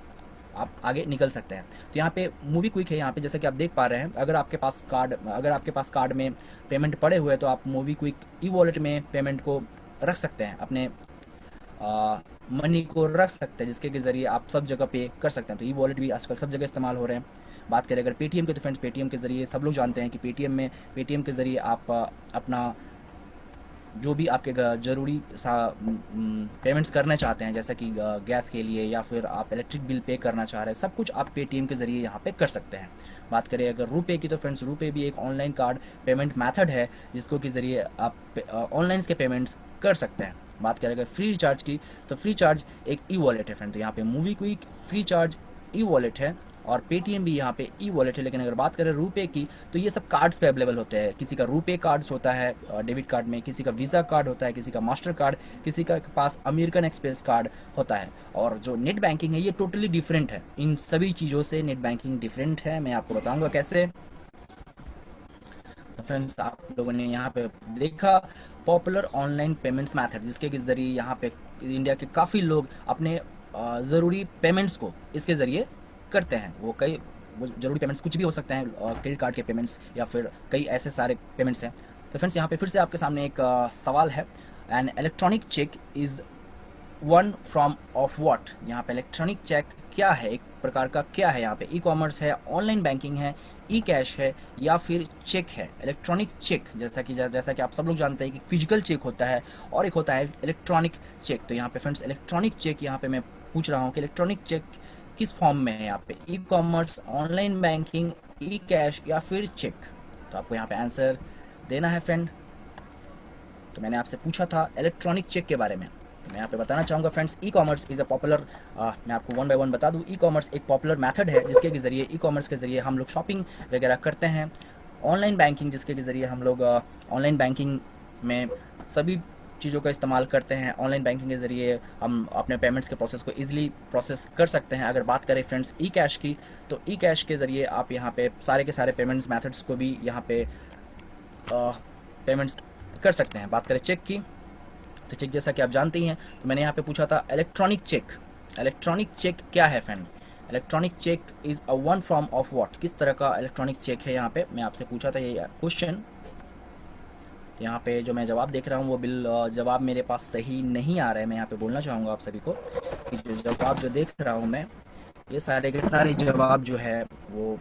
आप आगे निकल सकते हैं। तो यहाँ पे मूवी क्विक है, यहाँ पे जैसे कि आप देख पा रहे हैं, अगर आपके पास कार्ड में पेमेंट पड़े हुए हैं, तो आप मूवी क्विक ई वॉलेट में पेमेंट को रख सकते हैं, अपने मनी को रख सकते हैं, जिसके के ज़रिए आप सब जगह पे कर सकते हैं। तो ई वॉलेट भी आजकल सब जगह इस्तेमाल हो रहे हैं। बात करें अगर पेटीएम के, तो फ्रेंड्स पेटीएम के ज़रिए सब लोग जानते हैं कि पेटीएम के ज़रिए आप अपना जो भी आपके ज़रूरी पेमेंट्स करना चाहते हैं, जैसे कि गैस के लिए, या फिर आप इलेक्ट्रिक बिल पे करना चाह रहे हैं, सब कुछ आप पेटीएम के ज़रिए यहाँ पे कर सकते हैं। बात करें अगर रुपे की, तो फ्रेंड्स रुपे भी एक ऑनलाइन कार्ड पेमेंट मेथड है, जिसको के ज़रिए आप ऑनलाइन के पेमेंट्स कर सकते हैं। बात करें अगर फ्री चार्ज की, तो फ्री चार्ज एक ई वॉलेट है फ्रेंड। तो यहाँ पे movie quick free charge e wallet है, और पेटीएम भी यहाँ पे ई वॉलेट है। लेकिन अगर बात करें रुपे की, तो ये सब कार्ड्स पे अवेलेबल होते हैं। किसी का रुपे कार्ड्स होता है डेबिट कार्ड में, किसी का वीज़ा कार्ड होता है, किसी का मास्टर कार्ड, किसी का पास अमेरिकन एक्सप्रेस कार्ड होता है। और जो नेट बैंकिंग है, ये टोटली डिफरेंट है। इन सभी चीज़ों से नेट बैंकिंग डिफरेंट है, मैं आपको बताऊँगा कैसे। तो फ्रेंड्स, आप लोगों ने यहाँ पे देखा पॉपुलर ऑनलाइन पेमेंट्स मैथड, जिसके के ज़रिए यहाँ पे इंडिया के काफ़ी लोग अपने ज़रूरी पेमेंट्स को इसके ज़रिए करते हैं। वो ज़रूरी पेमेंट्स कुछ भी हो सकते हैं, क्रेडिट कार्ड के पेमेंट्स, या फिर कई ऐसे सारे पेमेंट्स हैं। तो फ्रेंड्स, यहाँ पे फिर से आपके सामने एक सवाल है, an electronic cheque is one from of what. यहाँ पे इलेक्ट्रॉनिक चेक क्या है, एक प्रकार का क्या है। यहाँ पे ई कॉमर्स है, ऑनलाइन बैंकिंग है, ई कैश है, या फिर चेक है। इलेक्ट्रॉनिक चेक, जैसा कि आप सब लोग जानते हैं कि फिजिकल चेक होता है, और एक होता है इलेक्ट्रॉनिक चेक। तो यहाँ पे फ्रेंड्स इलेक्ट्रॉनिक चेक, यहाँ पे मैं पूछ रहा हूँ कि इलेक्ट्रॉनिक चेक किस फॉर्म में है। यहाँ पे ई कॉमर्स, ऑनलाइन बैंकिंग, ई कैश, या फिर चेक। तो आपको यहाँ पे आंसर देना है फ्रेंड। तो मैंने आपसे पूछा था इलेक्ट्रॉनिक चेक के बारे में, तो मैं यहाँ पे बताना चाहूँगा friends, e commerce is a popular, मैं आपको वन बाय वन बता दूँ, ई कॉमर्स एक पॉपुलर मेथड है, जिसके के ज़रिए ई कॉमर्स के ज़रिए हम लोग शॉपिंग वगैरह करते हैं। ऑनलाइन बैंकिंग, जिसके के ज़रिए हम लोग ऑनलाइन बैंकिंग में सभी चीज़ों का इस्तेमाल करते हैं। ऑनलाइन बैंकिंग के ज़रिए हम अपने पेमेंट्स के प्रोसेस को ईजिली प्रोसेस कर सकते हैं। अगर बात करें फ्रेंड्स ई कैश की, तो ई कैश के ज़रिए आप यहाँ पे सारे के सारे पेमेंट्स मेथड्स को भी यहाँ पे पेमेंट्स कर सकते हैं। बात करें चेक की, तो चेक जैसा कि आप जानते ही हैं, तो मैंने यहाँ पे पूछा था इलेक्ट्रॉनिक चेक क्या है friend. Electronic cheque is a one form of what, किस तरह का इलेक्ट्रॉनिक चेक है यहाँ पे मैं आपसे पूछा था ये क्वेश्चन। यहाँ पे जो मैं जवाब देख रहा हूँ वो जवाब मेरे पास सही नहीं आ रहा है। मैं यहाँ पे बोलना चाहूँगा आप सभी को कि जो जवाब जो देख रहा हूँ मैं, ये सारे के सारे जवाब जो है वो,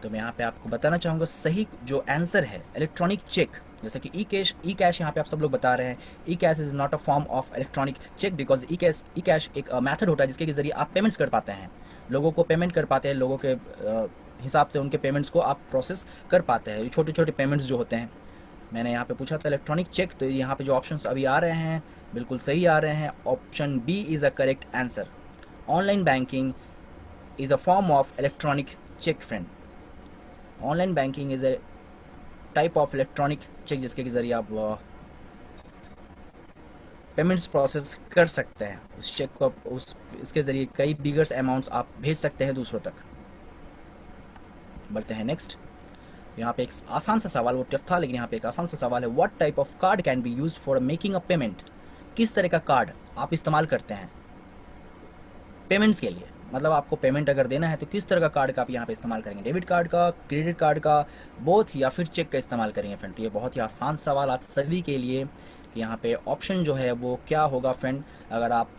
तो मैं यहाँ पे आपको बताना चाहूँगा सही जो आंसर है इलेक्ट्रॉनिक चेक, जैसे कि ई कैश यहाँ पे आप सब लोग बता रहे हैं। E cash is not a form of electronic check because e cash एक मेथड होता है जिसके जरिए आप पेमेंट्स कर पाते हैं, लोगों को पेमेंट कर पाते हैं, लोगों के हिसाब से उनके पेमेंट्स को आप प्रोसेस कर पाते हैं, छोटे छोटे पेमेंट्स जो होते हैं। मैंने यहाँ पे पूछा था इलेक्ट्रॉनिक चेक, तो यहाँ पे जो ऑप्शंस अभी आ रहे हैं बिल्कुल सही आ रहे हैं। Option B is a correct answer. Online banking is a form of electronic cheque friend. Online banking is a type of electronic cheque जिसके ज़रिए आप पेमेंट्स प्रोसेस कर सकते हैं। उस चेक को उस इसके ज़रिए कई बिगर्स अमाउंट्स आप भेज सकते हैं दूसरों तक। बढ़ते हैं नेक्स्ट। यहाँ पे एक आसान सा सवाल, वो टफ था लेकिन यहाँ पे एक आसान सा सवाल है। What type of card can be used for making a payment, किस तरह का कार्ड आप इस्तेमाल करते हैं पेमेंट्स के लिए, मतलब आपको पेमेंट अगर देना है तो किस तरह का कार्ड का आप यहाँ पे इस्तेमाल करेंगे, डेबिट कार्ड का, क्रेडिट कार्ड का, बोथ, या फिर चेक का इस्तेमाल करेंगे फ्रेंड। तो ये बहुत ही आसान सवाल आप सभी के लिए। यहाँ पे ऑप्शन जो है वो क्या होगा फ्रेंड, अगर आप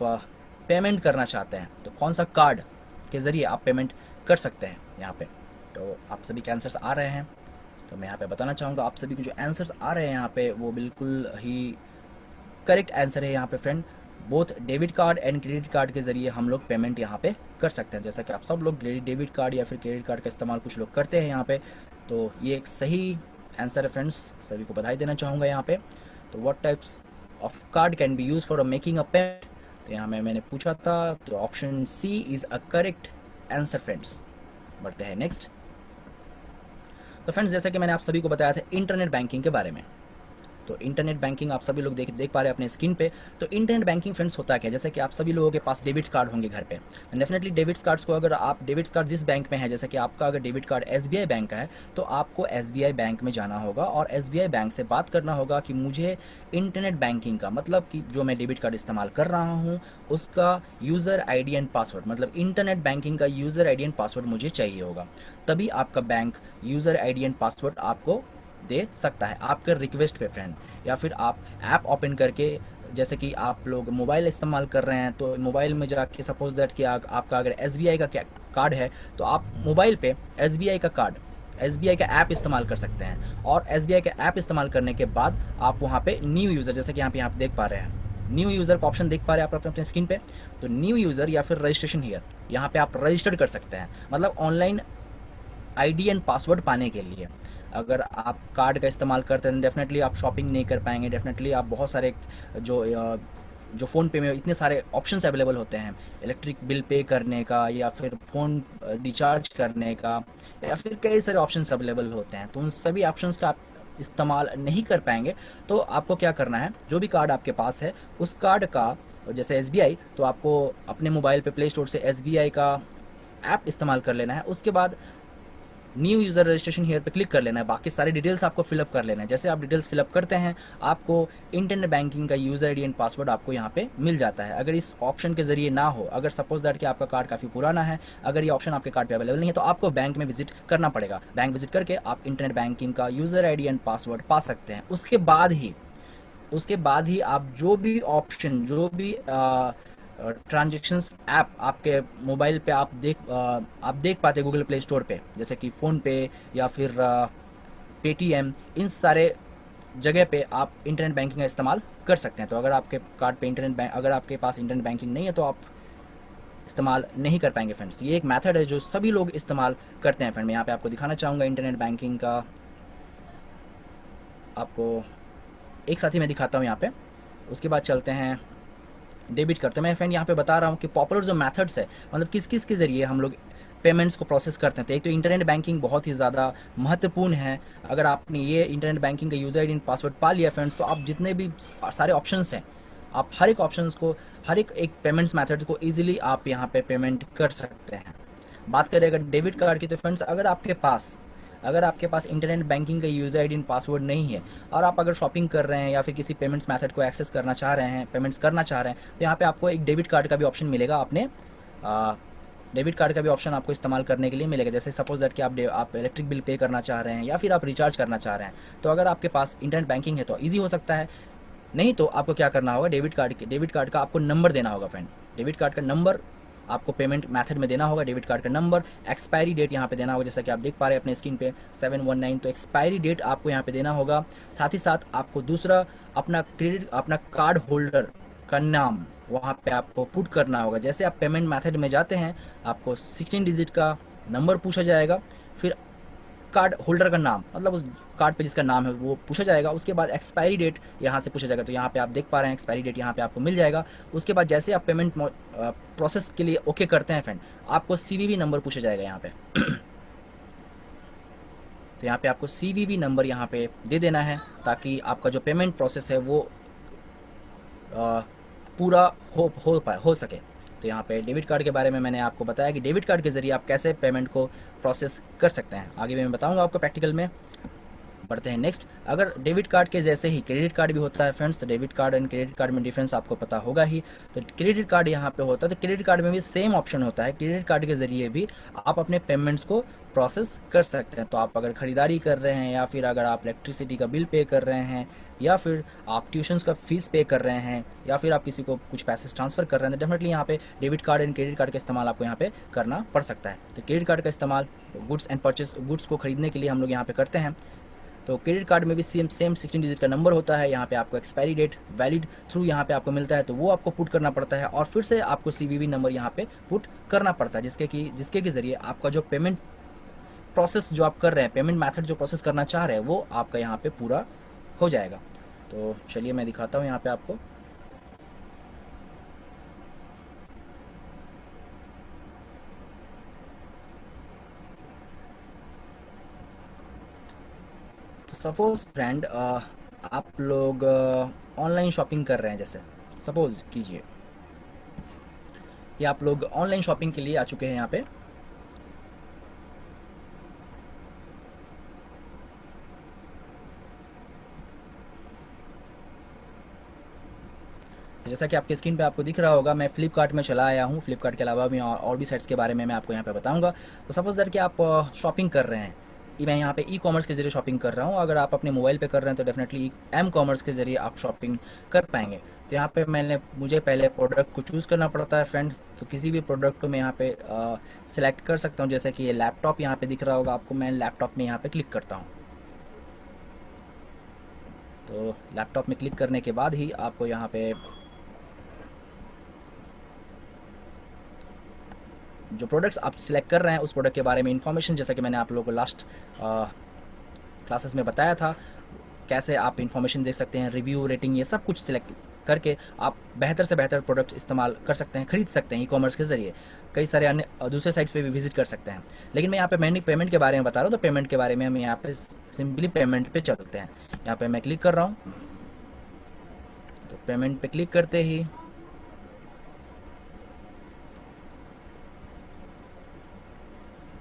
पेमेंट करना चाहते हैं तो कौन सा कार्ड के ज़रिए आप पेमेंट कर सकते हैं यहाँ पे। तो आप सभी के आंसर्स आ रहे हैं, तो मैं यहाँ पे बताना चाहूँगा आप सभी को जो आंसर्स आ रहे हैं यहाँ पे वो बिल्कुल ही करेक्ट आंसर है यहाँ पे friend. Both debit card and credit card के ज़रिए हम लोग पेमेंट यहाँ पे कर सकते हैं, जैसा कि आप सब लोग डेबिट कार्ड या फिर क्रेडिट कार्ड का इस्तेमाल कुछ लोग करते हैं यहाँ पे। तो ये एक सही आंसर है फ्रेंड्स, सभी को बधाई देना चाहूँगा यहाँ पे। तो what types of card can be use for making a payment, तो यहाँ मैंने पूछा था, तो option C is a correct answer friends. बढ़ते हैं नेक्स्ट। तो फ्रेंड्स जैसा कि मैंने आप सभी को बताया था इंटरनेट बैंकिंग के बारे में, तो इंटरनेट बैंकिंग आप सभी लोग देख पा रहे हैं अपने स्क्रीन पे। तो इंटरनेट बैंकिंग फ्रेंड्स होता क्या है, जैसे कि आप सभी लोगों के पास डेबिट कार्ड होंगे घर पे, तो डेफिनेटली डेबिट कार्ड्स को, अगर आप डेबिट कार्ड जिस बैंक में है, जैसे कि आपका अगर डेबिट कार्ड एसबीआई बैंक का है तो आपको एसबीआई बैंक में जाना होगा और एसबीआई बैंक से बात करना होगा कि मुझे इंटरनेट बैंकिंग का, मतलब कि जो मैं डेबिट कार्ड इस्तेमाल कर रहा हूँ उसका यूज़र आईडी एंड पासवर्ड, मतलब इंटरनेट बैंकिंग का यूज़र आईडी एंड पासवर्ड मुझे चाहिए होगा, तभी आपका bank user ID and password आपको दे सकता है आपके रिक्वेस्ट पे फ्रेंड। या फिर आप ऐप ओपन करके, जैसे कि आप लोग मोबाइल इस्तेमाल कर रहे हैं तो मोबाइल में जाके सपोज दैट कि आपका अगर एसबीआई का कार्ड है तो आप मोबाइल पे एसबीआई का कार्ड, एसबीआई का ऐप इस्तेमाल कर सकते हैं। और एसबीआई का ऐप इस्तेमाल करने के बाद आप वहाँ पे न्यू यूज़र, जैसे कि यहाँ पे देख पा रहे हैं न्यू यूज़र का ऑप्शन देख पा रहे हैं आप अपने स्क्रीन पे, तो न्यू यूज़र या फिर रजिस्ट्रेशन हियर, यहाँ पे आप रजिस्टर्ड कर सकते हैं, मतलब ऑनलाइन आईडी एंड पासवर्ड पाने के लिए। अगर आप कार्ड का इस्तेमाल करते हैं डेफिनेटली आप शॉपिंग नहीं कर पाएंगे, डेफिनेटली आप बहुत सारे जो फ़ोन पे में इतने सारे ऑप्शंस अवेलेबल होते हैं, इलेक्ट्रिक बिल पे करने का या फिर फ़ोन रिचार्ज करने का, या फिर कई सारे ऑप्शंस अवेलेबल होते हैं, तो उन सभी ऑप्शंस का आप इस्तेमाल नहीं कर पाएंगे। तो आपको क्या करना है, जो भी कार्ड आपके पास है उस कार्ड का, जैसे एसबीआई, तो आपको अपने मोबाइल पे प्ले स्टोर से एसबीआई का ऐप इस्तेमाल कर लेना है। उसके बाद न्यू यूज़र रजिस्ट्रेशन हियर पे क्लिक कर लेना है, बाकी सारी डिटेल्स आपको फिलअप कर लेना है। जैसे आप डिटेल्स फिलअप करते हैं आपको इंटरनेट बैंकिंग का यूज़र आईडी एंड पासवर्ड आपको यहाँ पे मिल जाता है। अगर इस ऑप्शन के ज़रिए ना हो, अगर सपोज दैट कि आपका कार्ड काफ़ी पुराना है, अगर ये ऑप्शन आपके कार्ड पे अवेलेबल नहीं है, तो आपको बैंक में विजिट करना पड़ेगा। बैंक विजिट करके आप इंटरनेट बैंकिंग का यूज़र आईडी एंड पासवर्ड पा सकते हैं। उसके बाद ही आप जो भी ऑप्शन, जो भी ट्रांजेक्शंस ऐप आपके मोबाइल पे आप देख पाते गूगल प्ले स्टोर पे, जैसे कि फ़ोन पे या फिर पेटीएम, इन सारे जगह पे आप इंटरनेट बैंकिंग का इस्तेमाल कर सकते हैं। तो अगर आपके कार्ड पे अगर आपके पास इंटरनेट बैंकिंग नहीं है तो आप इस्तेमाल नहीं कर पाएंगे फ्रेंड्स। तो ये एक मेथड है जो सभी लोग इस्तेमाल करते हैं फ्रेंड। मैं यहाँ पे आपको दिखाना चाहूँगा इंटरनेट बैंकिंग का, आपको एक साथ ही मैं दिखाता हूँ यहाँ पे, उसके बाद चलते हैं डेबिट करते हैं। मैं फ्रेंड यहाँ पे बता रहा हूँ कि पॉपुलर जो मेथड्स है, मतलब किस किस के ज़रिए हम लोग पेमेंट्स को प्रोसेस करते हैं। तो एक तो इंटरनेट बैंकिंग बहुत ही ज़्यादा महत्वपूर्ण है। अगर आपने ये इंटरनेट बैंकिंग का यूज़र आईडी पासवर्ड पा लिया फ्रेंड्स, तो आप जितने भी सारे ऑप्शंस हैं, आप हर एक ऑप्शंस को, हर एक पेमेंट्स मेथड को ईजिली आप यहाँ पे पेमेंट कर सकते हैं। बात करें अगर डेबिट कार्ड की, तो फ्रेंड्स अगर आपके पास इंटरनेट बैंकिंग का यूज़र आईडी पासवर्ड नहीं है और आप अगर शॉपिंग कर रहे हैं या फिर किसी पेमेंट्स मेथड को एक्सेस करना चाह रहे हैं, पेमेंट्स करना चाह रहे हैं, तो यहाँ पे आपको एक डेबिट कार्ड का भी ऑप्शन मिलेगा अपने डेबिट कार्ड का भी ऑप्शन आपको इस्तेमाल करने के लिए मिलेगा। जैसे सपोज दैट कि आप इलेक्ट्रिक बिल पे करना चाह रहे हैं या फिर आप रिचार्ज करना चाह रहे हैं, तो अगर आपके पास इंटरनेट बैंकिंग है तो ईजी हो सकता है। नहीं तो आपको क्या करना होगा, डेबिट कार्ड का आपको नंबर देना होगा फ्रेंड। डेबिट कार्ड का नंबर आपको पेमेंट मेथड में देना होगा। डेबिट कार्ड का नंबर, एक्सपायरी डेट यहाँ पे देना होगा, जैसा कि आप देख पा रहे हैं अपने स्क्रीन पे 719, तो एक्सपायरी डेट आपको यहाँ पे देना होगा। साथ ही साथ आपको दूसरा अपना कार्ड होल्डर का नाम वहाँ पे आपको पुट करना होगा। जैसे आप पेमेंट मेथड में जाते हैं, आपको 16 डिजिट का नंबर पूछा जाएगा, फिर कार्ड होल्डर का नाम, मतलब उस कार्ड पे जिसका नाम है वो पूछा जाएगा। उसके बाद एक्सपायरी डेट यहाँ से पूछा जाएगा, तो यहाँ पे आप देख पा रहे हैं एक्सपायरी डेट यहाँ पे आपको मिल जाएगा। उसके बाद जैसे आप पेमेंट प्रोसेस के लिए ओके करते हैं फ्रेंड, आपको सीवीवी नंबर पूछा जाएगा यहाँ पे। तो यहाँ पे आपको सीवीवी नंबर यहाँ पे दे देना है, ताकि आपका जो पेमेंट प्रोसेस है वो अ, पूरा हो सके। तो यहाँ पे डेबिट कार्ड के बारे में मैंने आपको बताया कि डेबिट कार्ड के ज़रिए आप कैसे पेमेंट को प्रोसेस कर सकते हैं। आगे मैं बताऊंगा आपको प्रैक्टिकल में। बढ़ते हैं नेक्स्ट। अगर डेबिट कार्ड के जैसे ही क्रेडिट कार्ड भी होता है फ्रेंड्स, तो debit card and credit card में डिफरेंस आपको पता होगा ही। तो क्रेडिट कार्ड यहाँ पे होता है, तो क्रेडिट कार्ड में भी सेम ऑप्शन होता है। क्रेडिट कार्ड के ज़रिए भी आप अपने पेमेंट्स को प्रोसेस कर सकते हैं। तो आप अगर ख़रीदारी कर रहे हैं, या फिर अगर आप इलेक्ट्रिसिटी का बिल पे कर रहे हैं, या फिर आप ट्यूशन्स का फीस पे कर रहे हैं, या फिर आप किसी को कुछ पैसे ट्रांसफ़र कर रहे हैं, तो डेफिनेटली यहाँ पे debit card and credit card का इस्तेमाल आपको यहाँ पे करना पड़ सकता है। तो क्रेडिट कार्ड का इस्तेमाल गुड्स को खरीदने के लिए हम लोग यहाँ पे करते हैं। तो क्रेडिट कार्ड में भी सेम 16 डिजिट का नंबर होता है। यहाँ पे आपको एक्सपायरी डेट वैलिड थ्रू यहाँ पे आपको मिलता है, तो वो आपको पुट करना पड़ता है, और फिर से आपको सीवीवी नंबर यहाँ पे पुट करना पड़ता है, जिसके के ज़रिए आपका जो पेमेंट प्रोसेस जो आप कर रहे हैं, पेमेंट मेथड जो प्रोसेस करना चाह रहे हैं, वो आपका यहाँ पे पूरा हो जाएगा। तो चलिए मैं दिखाता हूँ यहाँ पे आपको। तो सपोज फ्रेंड आप लोग ऑनलाइन शॉपिंग कर रहे हैं, जैसे सपोज कीजिए कि आप लोग ऑनलाइन शॉपिंग के लिए आ चुके हैं यहाँ पे। जैसा कि आपके स्क्रीन पे आपको दिख रहा होगा, मैं फ्लिपकार्ट में चला आया हूँ। फ्लिपकार्ट के अलावा भी और भी साइट्स के बारे में मैं आपको यहाँ पे बताऊँगा। तो सपोज़ दैट कि आप शॉपिंग कर रहे हैं, मैं यहाँ पे ई कॉमर्स के ज़रिए शॉपिंग कर रहा हूँ। अगर आप अपने मोबाइल पे कर रहे हैं तो डेफिनेटली एम कॉमर्स के ज़रिए आप शॉपिंग कर पाएंगे। तो यहाँ पे मुझे पहले प्रोडक्ट को चूज़ करना पड़ता है फ्रेंड। तो किसी भी प्रोडक्ट को मैं यहाँ पे सिलेक्ट कर सकता हूँ। जैसे कि ये लैपटॉप यहाँ पे दिख रहा होगा आपको, मैं लैपटॉप में यहाँ पे क्लिक करता हूँ। तो लैपटॉप में क्लिक करने के बाद ही आपको यहाँ पे जो प्रोडक्ट्स आप सिलेक्ट कर रहे हैं उस प्रोडक्ट के बारे में इन्फॉर्मेशन, जैसा कि मैंने आप लोगों को लास्ट क्लासेस में बताया था, कैसे आप इन्फॉर्मेशन दे सकते हैं, रिव्यू, रेटिंग, ये सब कुछ सिलेक्ट करके आप बेहतर से बेहतर प्रोडक्ट्स इस्तेमाल कर सकते हैं, खरीद सकते हैं ई कॉमर्स के ज़रिए। कई सारे अन्य दूसरे साइट्स पे भी विजिट कर सकते हैं। लेकिन मैं यहाँ पे पेमेंट के बारे में बता रहा हूँ, तो पेमेंट के बारे में हम यहाँ पे सिंपली पेमेंट पे चलते हैं। यहाँ पे मैं क्लिक कर रहा हूँ। तो पेमेंट पे क्लिक करते ही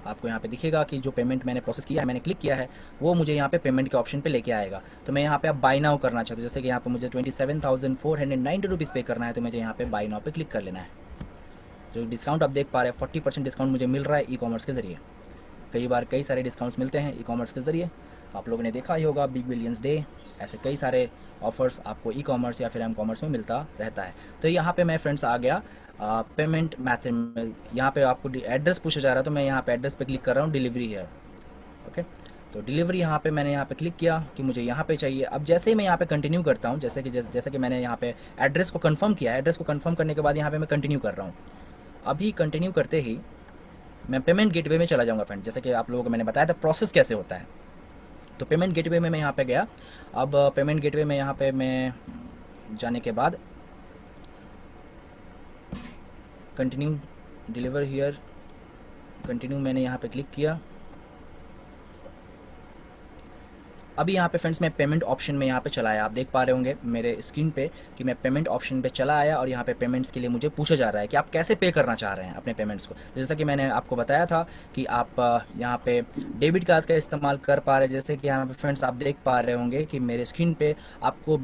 आपको यहाँ पे दिखेगा कि जो पेमेंट मैंने प्रोसेस किया है, मैंने क्लिक किया है, वो मुझे यहाँ पे पेमेंट के ऑप्शन पे लेके आएगा। तो मैं यहाँ पे अब बाय नाउ करना चाहता हूँ। जैसे कि यहाँ पे मुझे 27,490 रुपीज़ पे करना है, तो मुझे यहाँ पे बाय नाउ पे क्लिक कर लेना है। जो डिस्काउंट आप देख पा रहे हैं, 40% डिस्काउंट मुझे मिल रहा है ई कॉमर्स के ज़रिए। कई बार कई सारे डिस्काउंट्स मिलते हैं ई कॉमर्स के ज़रिए। आप लोगों ने देखा ही होगा, बिग बिलियंस डे, ऐसे कई सारे ऑफर्स आपको ई कॉमर्स या फिर एम कॉमर्स में मिलता रहता है। तो यहाँ पे मैं फ्रेंड्स आ गया पेमेंट मैथड में। यहाँ पे आपको एड्रेस पूछा जा रहा है, तो मैं यहाँ पे एड्रेस पे क्लिक कर रहा हूँ, डिलीवरी है। ओके, तो डिलीवरी यहाँ पे मैंने यहाँ पे क्लिक किया कि मुझे यहाँ पे चाहिए। अब जैसे ही मैं यहाँ पे कंटिन्यू करता हूँ, जैसे कि मैंने यहाँ पे एड्रेस को कंफर्म किया, एड्रेस को कंफर्म करने के बाद यहाँ पे मैं कंटिन्यू कर रहा हूँ। अभी कंटिन्यू करते ही मैं पेमेंट गेटवे में चला जाऊँगा फ्रेंड। जैसे कि आप लोगों को मैंने बताया था प्रोसेस कैसे होता है। तो पेमेंट गेटवे में मैं यहाँ पे गया। अब पेमेंट गेटवे में यहाँ पे मैं जाने के बाद कंटिन्यू डिलीवर हियर, कंटिन्यू मैंने यहाँ पे क्लिक किया। अभी यहाँ पे फ्रेंड्स मैं पेमेंट ऑप्शन में यहाँ पे चला आया। आप देख पा रहे होंगे मेरे स्क्रीन पे कि मैं पेमेंट ऑप्शन पे चला आया, और यहाँ पे पेमेंट्स के लिए मुझे पूछा जा रहा है कि आप कैसे पे करना चाह रहे हैं अपने पेमेंट्स को। तो जैसा कि मैंने आपको बताया था कि आप यहाँ पे डेबिट कार्ड का इस्तेमाल कर पा रहे हैं। जैसे कि यहाँ पे फ्रेंड्स आप देख पा रहे होंगे कि मेरे स्क्रीन पे आपको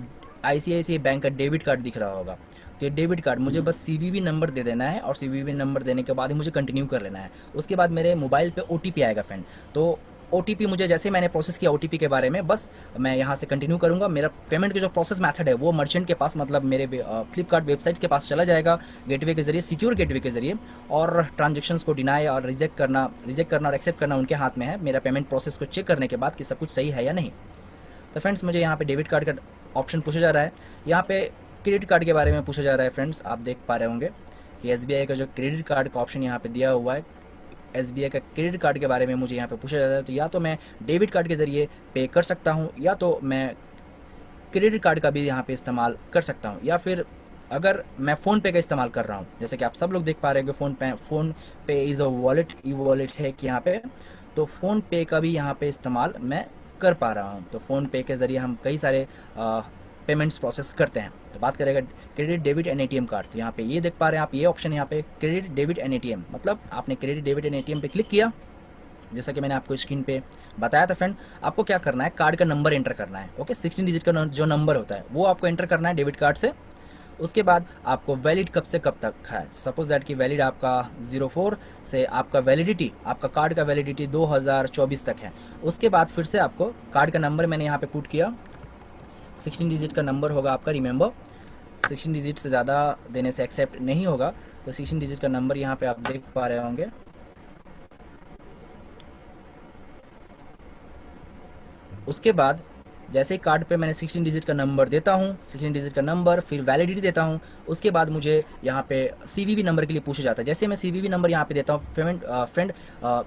ICICI बैंक का डेबिट कार्ड दिख रहा होगा। तो ये डेबिट कार्ड मुझे बस सीवीवी नंबर दे देना है और सीवीवी नंबर देने के बाद ही मुझे कंटिन्यू कर लेना है। उसके बाद मेरे मोबाइल पे ओटीपी आएगा फ्रेंड। तो ओटीपी मुझे जैसे ही मैंने प्रोसेस किया ओटीपी के बारे में, बस मैं यहाँ से कंटिन्यू करूँगा। मेरा पेमेंट के जो प्रोसेस मेथड है वो मर्चेंट के पास, मतलब मेरे फ्लिपकार्ट वेबसाइट के पास चला जाएगा गेटवे के जरिए, सिक्योर गेटवे के जरिए। और ट्रांजेक्शन्स को डिनाई और रिजेक्ट करना और एक्सेप्ट करना उनके हाथ में है, मेरा पेमेंट प्रोसेस को चेक करने के बाद कि सब कुछ सही है या नहीं। तो फ्रेंड्स मुझे यहाँ पे डेबिट कार्ड का ऑप्शन पूछा जा रहा है। यहाँ पे क्रेडिट कार्ड के बारे में पूछा जा रहा है फ्रेंड्स। आप देख पा रहे होंगे कि एसबीआई का जो क्रेडिट कार्ड का ऑप्शन यहाँ पे दिया हुआ है, एसबीआई का क्रेडिट कार्ड के बारे में मुझे यहाँ पे पूछा जाता है। तो या तो मैं डेबिट कार्ड के ज़रिए पे कर सकता हूँ, या तो मैं क्रेडिट कार्ड का भी यहाँ पे इस्तेमाल कर सकता हूँ, या फिर अगर मैं फ़ोन पे का इस्तेमाल कर रहा हूँ, जैसे कि आप सब लोग देख पा रहे हैं कि फ़ोन पे is a wallet, e wallet है कि यहाँ पे, तो फ़ोन पे का भी यहाँ पे इस्तेमाल मैं कर पा रहा हूँ। तो फ़ोन पे के ज़रिए हम कई सारे पेमेंट्स प्रोसेस करते हैं। तो बात करेगा credit debit and ATM card, तो यहाँ पे ये देख पा रहे हैं आप, ये ऑप्शन यहाँ पे क्रेडिट डेबिट एंड एटीएम, मतलब आपने क्रेडिट डेबिट एंड एटीएम पे क्लिक किया, जैसा कि मैंने आपको स्क्रीन पे बताया था फ्रेंड। आपको क्या करना है, कार्ड का नंबर एंटर करना है। ओके, 16 डिजिट का जो नंबर होता है वो आपको एंटर करना है डेबिट कार्ड से। उसके बाद आपको वैलिड कब से कब तक है, सपोज दैट कि वैलिड आपका 04 से आपका वैलिडिटी, आपका कार्ड का वैलिडिटी 2024 तक है। उसके बाद फिर से आपको कार्ड का नंबर मैंने यहाँ पे पुट किया, 16 डिजिट का नंबर होगा आपका, रिमेंबर 16 डिजिट से ज़्यादा देने से एक्सेप्ट नहीं होगा। तो 16 डिजिट का नंबर यहाँ पे आप देख पा रहे होंगे। उसके बाद जैसे ही कार्ड पे मैंने 16 डिजिट का नंबर देता हूँ, 16 डिजिट का नंबर, फिर वैलिडिटी देता हूँ, उसके बाद मुझे यहाँ पे सीवीवी नंबर के लिए पूछा जाता है। जैसे मैं सीवीवी नंबर यहाँ पे देता हूँ फ्रेंड,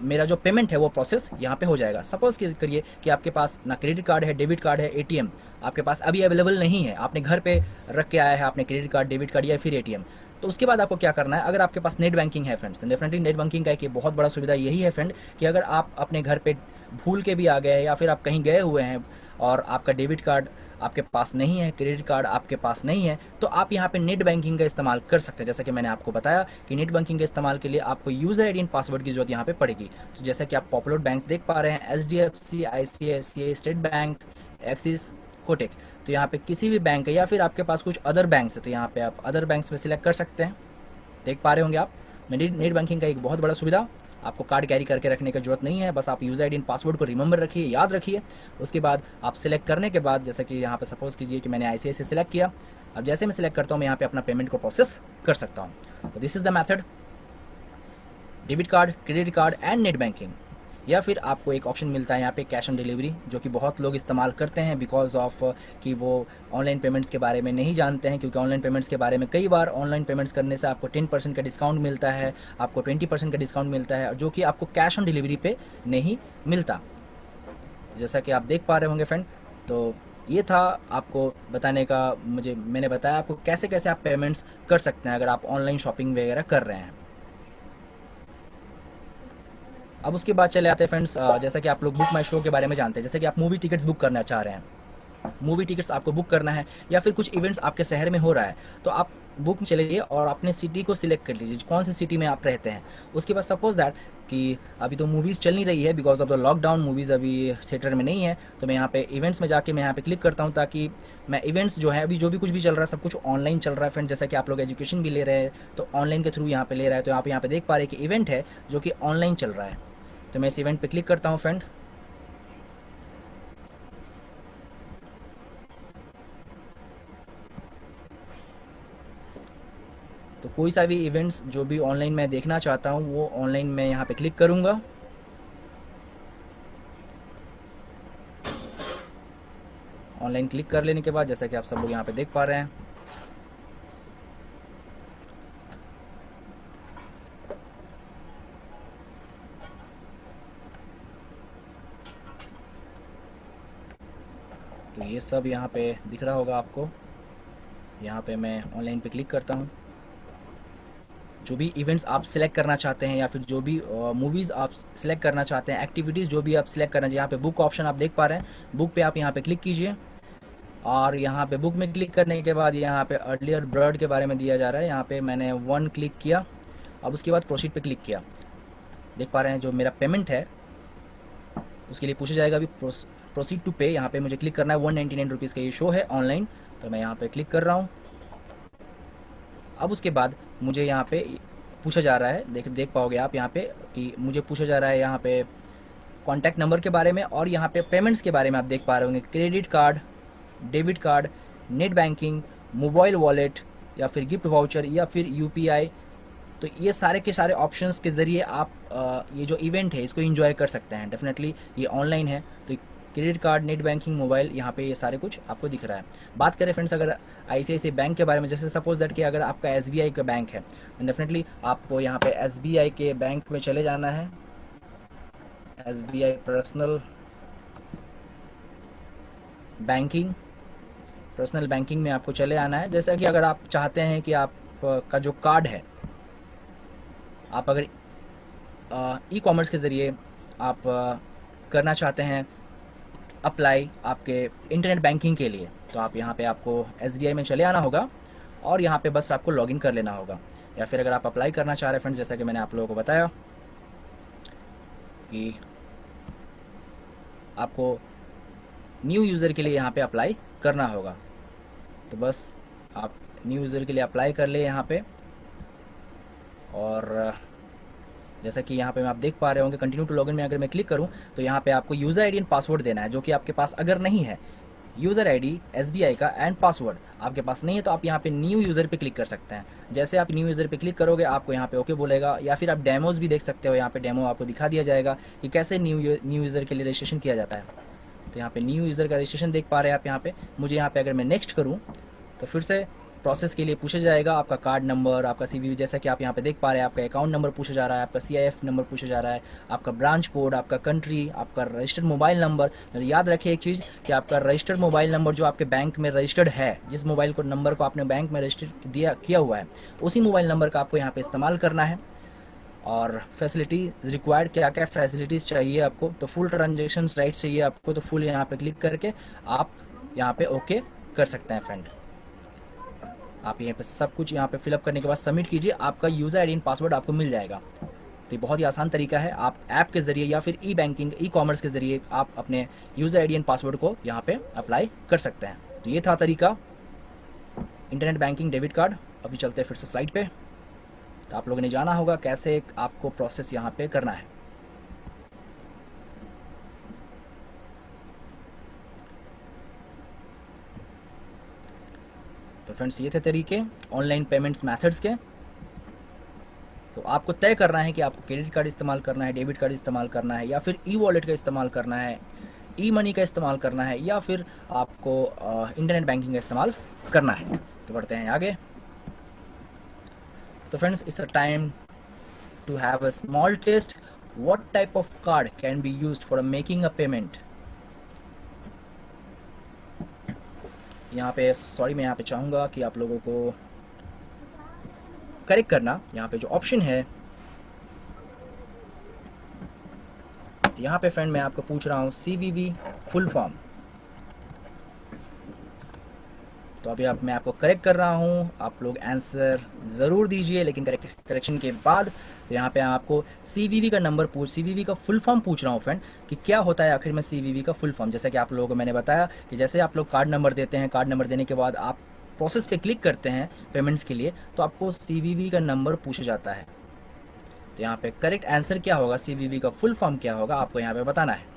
मेरा जो पेमेंट है वो प्रोसेस यहाँ पे हो जाएगा। सपोज करिए कि आपके पास ना क्रेडिट कार्ड है, डेबिट कार्ड है, एटीएम आपके पास अभी अवेलेबल नहीं है, आपने घर पे रख के आया है आपने क्रेडिट कार्ड, डेबिट कार्ड या फिर एटीएम। तो उसके बाद आपको क्या करना है, अगर आपके पास नेट बैंकिंग है फ्रेंड्स, तो डेफिनेटली नेट बैंकिंग का एक बहुत बड़ा सुविधा यही है फ्रेंड कि अगर आप अपने घर पे भूल के भी आ गए हैं या फिर आप कहीं गए हुए हैं और आपका डेबिट कार्ड आपके पास नहीं है, क्रेडिट कार्ड आपके पास नहीं है, तो आप यहाँ पे नेट बैंकिंग का इस्तेमाल कर सकते हैं। जैसा कि मैंने आपको बताया कि नेट बैंकिंग के इस्तेमाल के लिए आपको यूज़र आईडी एंड पासवर्ड की जरूरत यहाँ पे पड़ेगी। तो जैसा कि आप पॉपुलर बैंक देख पा रहे हैं, HDFC, ICICI, state bank, axis, Kotak, तो यहाँ पे किसी भी बैंक है या फिर आपके पास कुछ अदर बैंक्स है तो यहाँ पे आप अदर बैंक्स में सिलेक्ट कर सकते हैं। देख पा रहे होंगे आप नेट बैंकिंग का एक बहुत बड़ा सुविधा। आपको कार्ड कैरी करके रखने की जरूरत नहीं है, बस आप यूज़र आईडी एंड पासवर्ड को रिमेंबर रखिए, याद रखिए। उसके बाद आप सिलेक्ट करने के बाद, जैसे कि यहाँ पे सपोज कीजिए कि मैंने आईसीआईसीआई सिलेक्ट किया, अब जैसे मैं सिलेक्ट करता हूँ मैं यहाँ पे अपना पेमेंट को प्रोसेस कर सकता हूँ। तो this is the method, debit card, credit card and net banking. या फिर आपको एक ऑप्शन मिलता है यहाँ पे कैश ऑन डिलीवरी, जो कि बहुत लोग इस्तेमाल करते हैं बिकॉज ऑफ कि वो ऑनलाइन पेमेंट्स के बारे में नहीं जानते हैं। क्योंकि ऑनलाइन पेमेंट्स के बारे में कई बार ऑनलाइन पेमेंट्स करने से आपको 10% का डिस्काउंट मिलता है, आपको 20% का डिस्काउंट मिलता है, जो कि आपको कैश ऑन डिलीवरी पे नहीं मिलता, जैसा कि आप देख पा रहे होंगे फ्रेंड। तो ये था आपको बताने का, मैंने बताया आपको कैसे कैसे आप पेमेंट्स कर सकते हैं अगर आप ऑनलाइन शॉपिंग वगैरह कर रहे हैं। अब उसके बाद चले आते हैं फ्रेंड्स, जैसा कि आप लोग बुक माई शो के बारे में जानते हैं, जैसे कि आप मूवी टिकट्स बुक करना चाह रहे हैं, मूवी टिकट्स आपको बुक करना है या फिर कुछ इवेंट्स आपके शहर में हो रहा है, तो आप बुक में चले जाइए और अपने सिटी को सिलेक्ट कर लीजिए कौन सी सिटी में आप रहते हैं। उसके बाद सपोज दैट कि अभी तो मूवीज़ चल नहीं रही है because of the lockdown, movies अभी थिएटर में नहीं है, तो मैं यहाँ पे इवेंट्स में जाके मैं यहाँ पे क्लिक करता हूँ ताकि मैं इवेंट्स जो है अभी जो भी कुछ भी चल रहा है सब कुछ ऑनलाइन चल रहा है फ्रेंड। जैसा कि आप लोग एजुकेशन भी ले रहे हैं तो ऑनलाइन के थ्रू यहाँ पे ले रहा है, तो आप यहाँ पे देख पा रहे हैं कि इवेंट है जो कि ऑनलाइन चल रहा है, तो मैं इस इवेंट पे क्लिक करता हूँ फ्रेंड। तो कोई सा भी इवेंट्स जो भी ऑनलाइन मैं देखना चाहता हूँ वो ऑनलाइन मैं यहाँ पे क्लिक करूँगा। ऑनलाइन क्लिक कर लेने के बाद जैसा कि आप सब लोग यहाँ पे देख पा रहे हैं, तो ये सब यहाँ पे दिख रहा होगा आपको। यहाँ पे मैं ऑनलाइन पे क्लिक करता हूँ, जो भी इवेंट्स आप सिलेक्ट करना चाहते हैं या फिर जो भी मूवीज़ आप सिलेक्ट करना चाहते हैं, एक्टिविटीज़ जो भी आप सिलेक्ट करना चाहिए, यहाँ पे बुक ऑप्शन आप देख पा रहे हैं, बुक पे आप यहाँ पे क्लिक कीजिए और यहाँ पे बुक में क्लिक करने के बाद यहाँ पे अर्लियर बर्ड के बारे में दिया जा रहा है, यहाँ पे मैंने 1 क्लिक किया। अब उसके बाद प्रोसीड पे क्लिक किया, देख पा रहे हैं जो मेरा पेमेंट है उसके लिए पूछा जाएगा अभी प्रोसीड टू पे, यहाँ पे मुझे क्लिक करना है। 199 रुपीज़ का ये शो है ऑनलाइन, तो मैं यहाँ पे क्लिक कर रहा हूँ। अब उसके बाद मुझे यहाँ पे पूछा जा रहा है, देख पाओगे आप यहाँ पे कि मुझे पूछा जा रहा है यहाँ पे कॉन्टैक्ट नंबर के बारे में, और यहाँ पे पेमेंट्स के बारे में आप देख पा रहे होंगे, credit card, debit card, net banking, mobile wallet, या फिर गिफ्ट वाउचर, या फिर यूपीआई। तो ये सारे के सारे ऑप्शंस के ज़रिए आप ये जो इवेंट है इसको एंजॉय कर सकते हैं। डेफिनेटली ये ऑनलाइन है, तो credit card, net banking, mobile, यहाँ पे ये सारे कुछ आपको दिख रहा है। बात करें फ्रेंड्स अगर ICICI बैंक के बारे में, जैसे सपोज दैट कि अगर आपका SBI का बैंक है, तो डेफिनेटली आपको यहाँ पे SBI के बैंक में चले जाना है। SBI पर्सनल बैंकिंग में आपको चले आना है। जैसा कि अगर आप चाहते हैं कि आप का जो कार्ड है, आप अगर ई-कॉमर्स के ज़रिए आप करना चाहते हैं अप्लाई आपके इंटरनेट बैंकिंग के लिए, तो आप यहाँ पे आपको SBI में चले आना होगा और यहाँ पे बस आपको लॉगिन कर लेना होगा। या फिर अगर आप अप्लाई करना चाह रहे हैं फ्रेंड्स, जैसा कि मैंने आप लोगों को बताया कि आपको न्यू यूज़र के लिए यहाँ पे अप्लाई करना होगा, तो बस आप न्यू यूज़र के लिए अप्लाई कर ले यहाँ पे। और जैसा कि यहाँ पे आप देख पा रहे होंगे, कंटिन्यू टू लॉगिन में अगर मैं क्लिक करूँ तो यहाँ पे आपको यूज़र आईडी एंड पासवर्ड देना है, जो कि आपके पास अगर नहीं है यूज़र आईडी SBI का एंड पासवर्ड आपके पास नहीं है, तो आप यहाँ पे न्यू यूज़र पे क्लिक कर सकते हैं। जैसे आप न्यू यूज़र पे क्लिक करोगे आपको यहाँ पे ओके बोलेगा, या फिर आप डेमोज भी देख सकते हो। यहाँ पे डेमो आपको दिखा दिया जाएगा कि कैसे न्यू यूज़र के लिए रजिस्ट्रेशन किया जाता है। तो यहाँ पे न्यू यूज़र का रजिस्ट्रेशन देख पा रहे हैं आप यहाँ पे। मुझे यहाँ पे अगर मैं नेक्स्ट करूँ तो फिर से प्रोसेस के लिए पूछा जाएगा आपका कार्ड नंबर, आपका CVV, जैसा कि आप यहाँ पे देख पा रहे हैं, आपका अकाउंट नंबर पूछा जा रहा है, आपका CIF नंबर पूछा जा रहा है, आपका ब्रांच कोड, आपका कंट्री, आपका रजिस्टर्ड मोबाइल नंबर। तो याद रखिए एक चीज़ कि आपका रजिस्टर्ड मोबाइल नंबर जो आपके बैंक में रजिस्टर्ड है, जिस मोबाइल को नंबर को आपने बैंक में रजिस्टर्ड किया हुआ है, उसी मोबाइल नंबर का आपको यहाँ पर इस्तेमाल करना है। और फैसिलिटीज़ रिक्वायर्ड, क्या क्या फैसिलिटीज़ चाहिए आपको, तो फुल ट्रांजेक्शन राइट चाहिए आपको, तो फुल यहाँ पे क्लिक करके आप यहाँ पे ओके कर सकते हैं फ्रेंड। आप यहाँ पे सब कुछ यहाँ पे फिलअप करने के बाद सबमिट कीजिए, आपका यूज़र आईडी एंड पासवर्ड आपको मिल जाएगा। तो ये बहुत ही आसान तरीका है, आप ऐप के ज़रिए या फिर ई-बैंकिंग, ई-कॉमर्स के ज़रिए आप अपने यूज़र आईडी एंड पासवर्ड को यहाँ पे अप्लाई कर सकते हैं। तो ये था तरीका इंटरनेट बैंकिंग, डेबिट कार्ड। अभी चलते हैं फिर से स्लाइड पे। तो आप लोगों ने जाना होगा कैसे आपको प्रोसेस यहाँ पे करना है। तो फ्रेंड्स ये थे तरीके ऑनलाइन पेमेंट्स मेथड्स के। तो आपको तय करना है कि आपको क्रेडिट कार्ड इस्तेमाल करना है, डेबिट कार्ड इस्तेमाल करना है, या फिर ई-वॉलेट का इस्तेमाल करना है, ई-मनी का इस्तेमाल करना है, या फिर आपको इंटरनेट बैंकिंग का इस्तेमाल करना है। तो बढ़ते हैं आगे। तो friends it's a time to have a small test. What type of card can be used for making a payment. यहाँ पे सॉरी, मैं यहाँ पे चाहूँगा कि आप लोगों को करेक्ट करना। यहाँ पे जो ऑप्शन है, यहाँ पे फ्रेंड मैं आपको पूछ रहा हूँ CVV फुल फॉर्म। तो अभी मैं आपको करेक्ट कर रहा हूँ, आप लोग आंसर ज़रूर दीजिए, लेकिन करेक्शन के बाद। तो यहाँ पे आपको CVV का नंबर CVV का फुल फॉर्म पूछ रहा हूँ फ्रेंड, कि क्या होता है आखिर में CVV का फुल फॉर्म। जैसा कि आप लोगों को मैंने बताया कि जैसे आप लोग कार्ड नंबर देते हैं, कार्ड नंबर देने के बाद आप प्रोसेस पे क्लिक करते हैं पेमेंट्स के लिए, तो आपको CVV का नंबर पूछा जाता है। तो यहाँ पे करेक्ट आंसर क्या होगा, CVV का फुल फॉर्म क्या होगा, आपको यहाँ पे बताना है।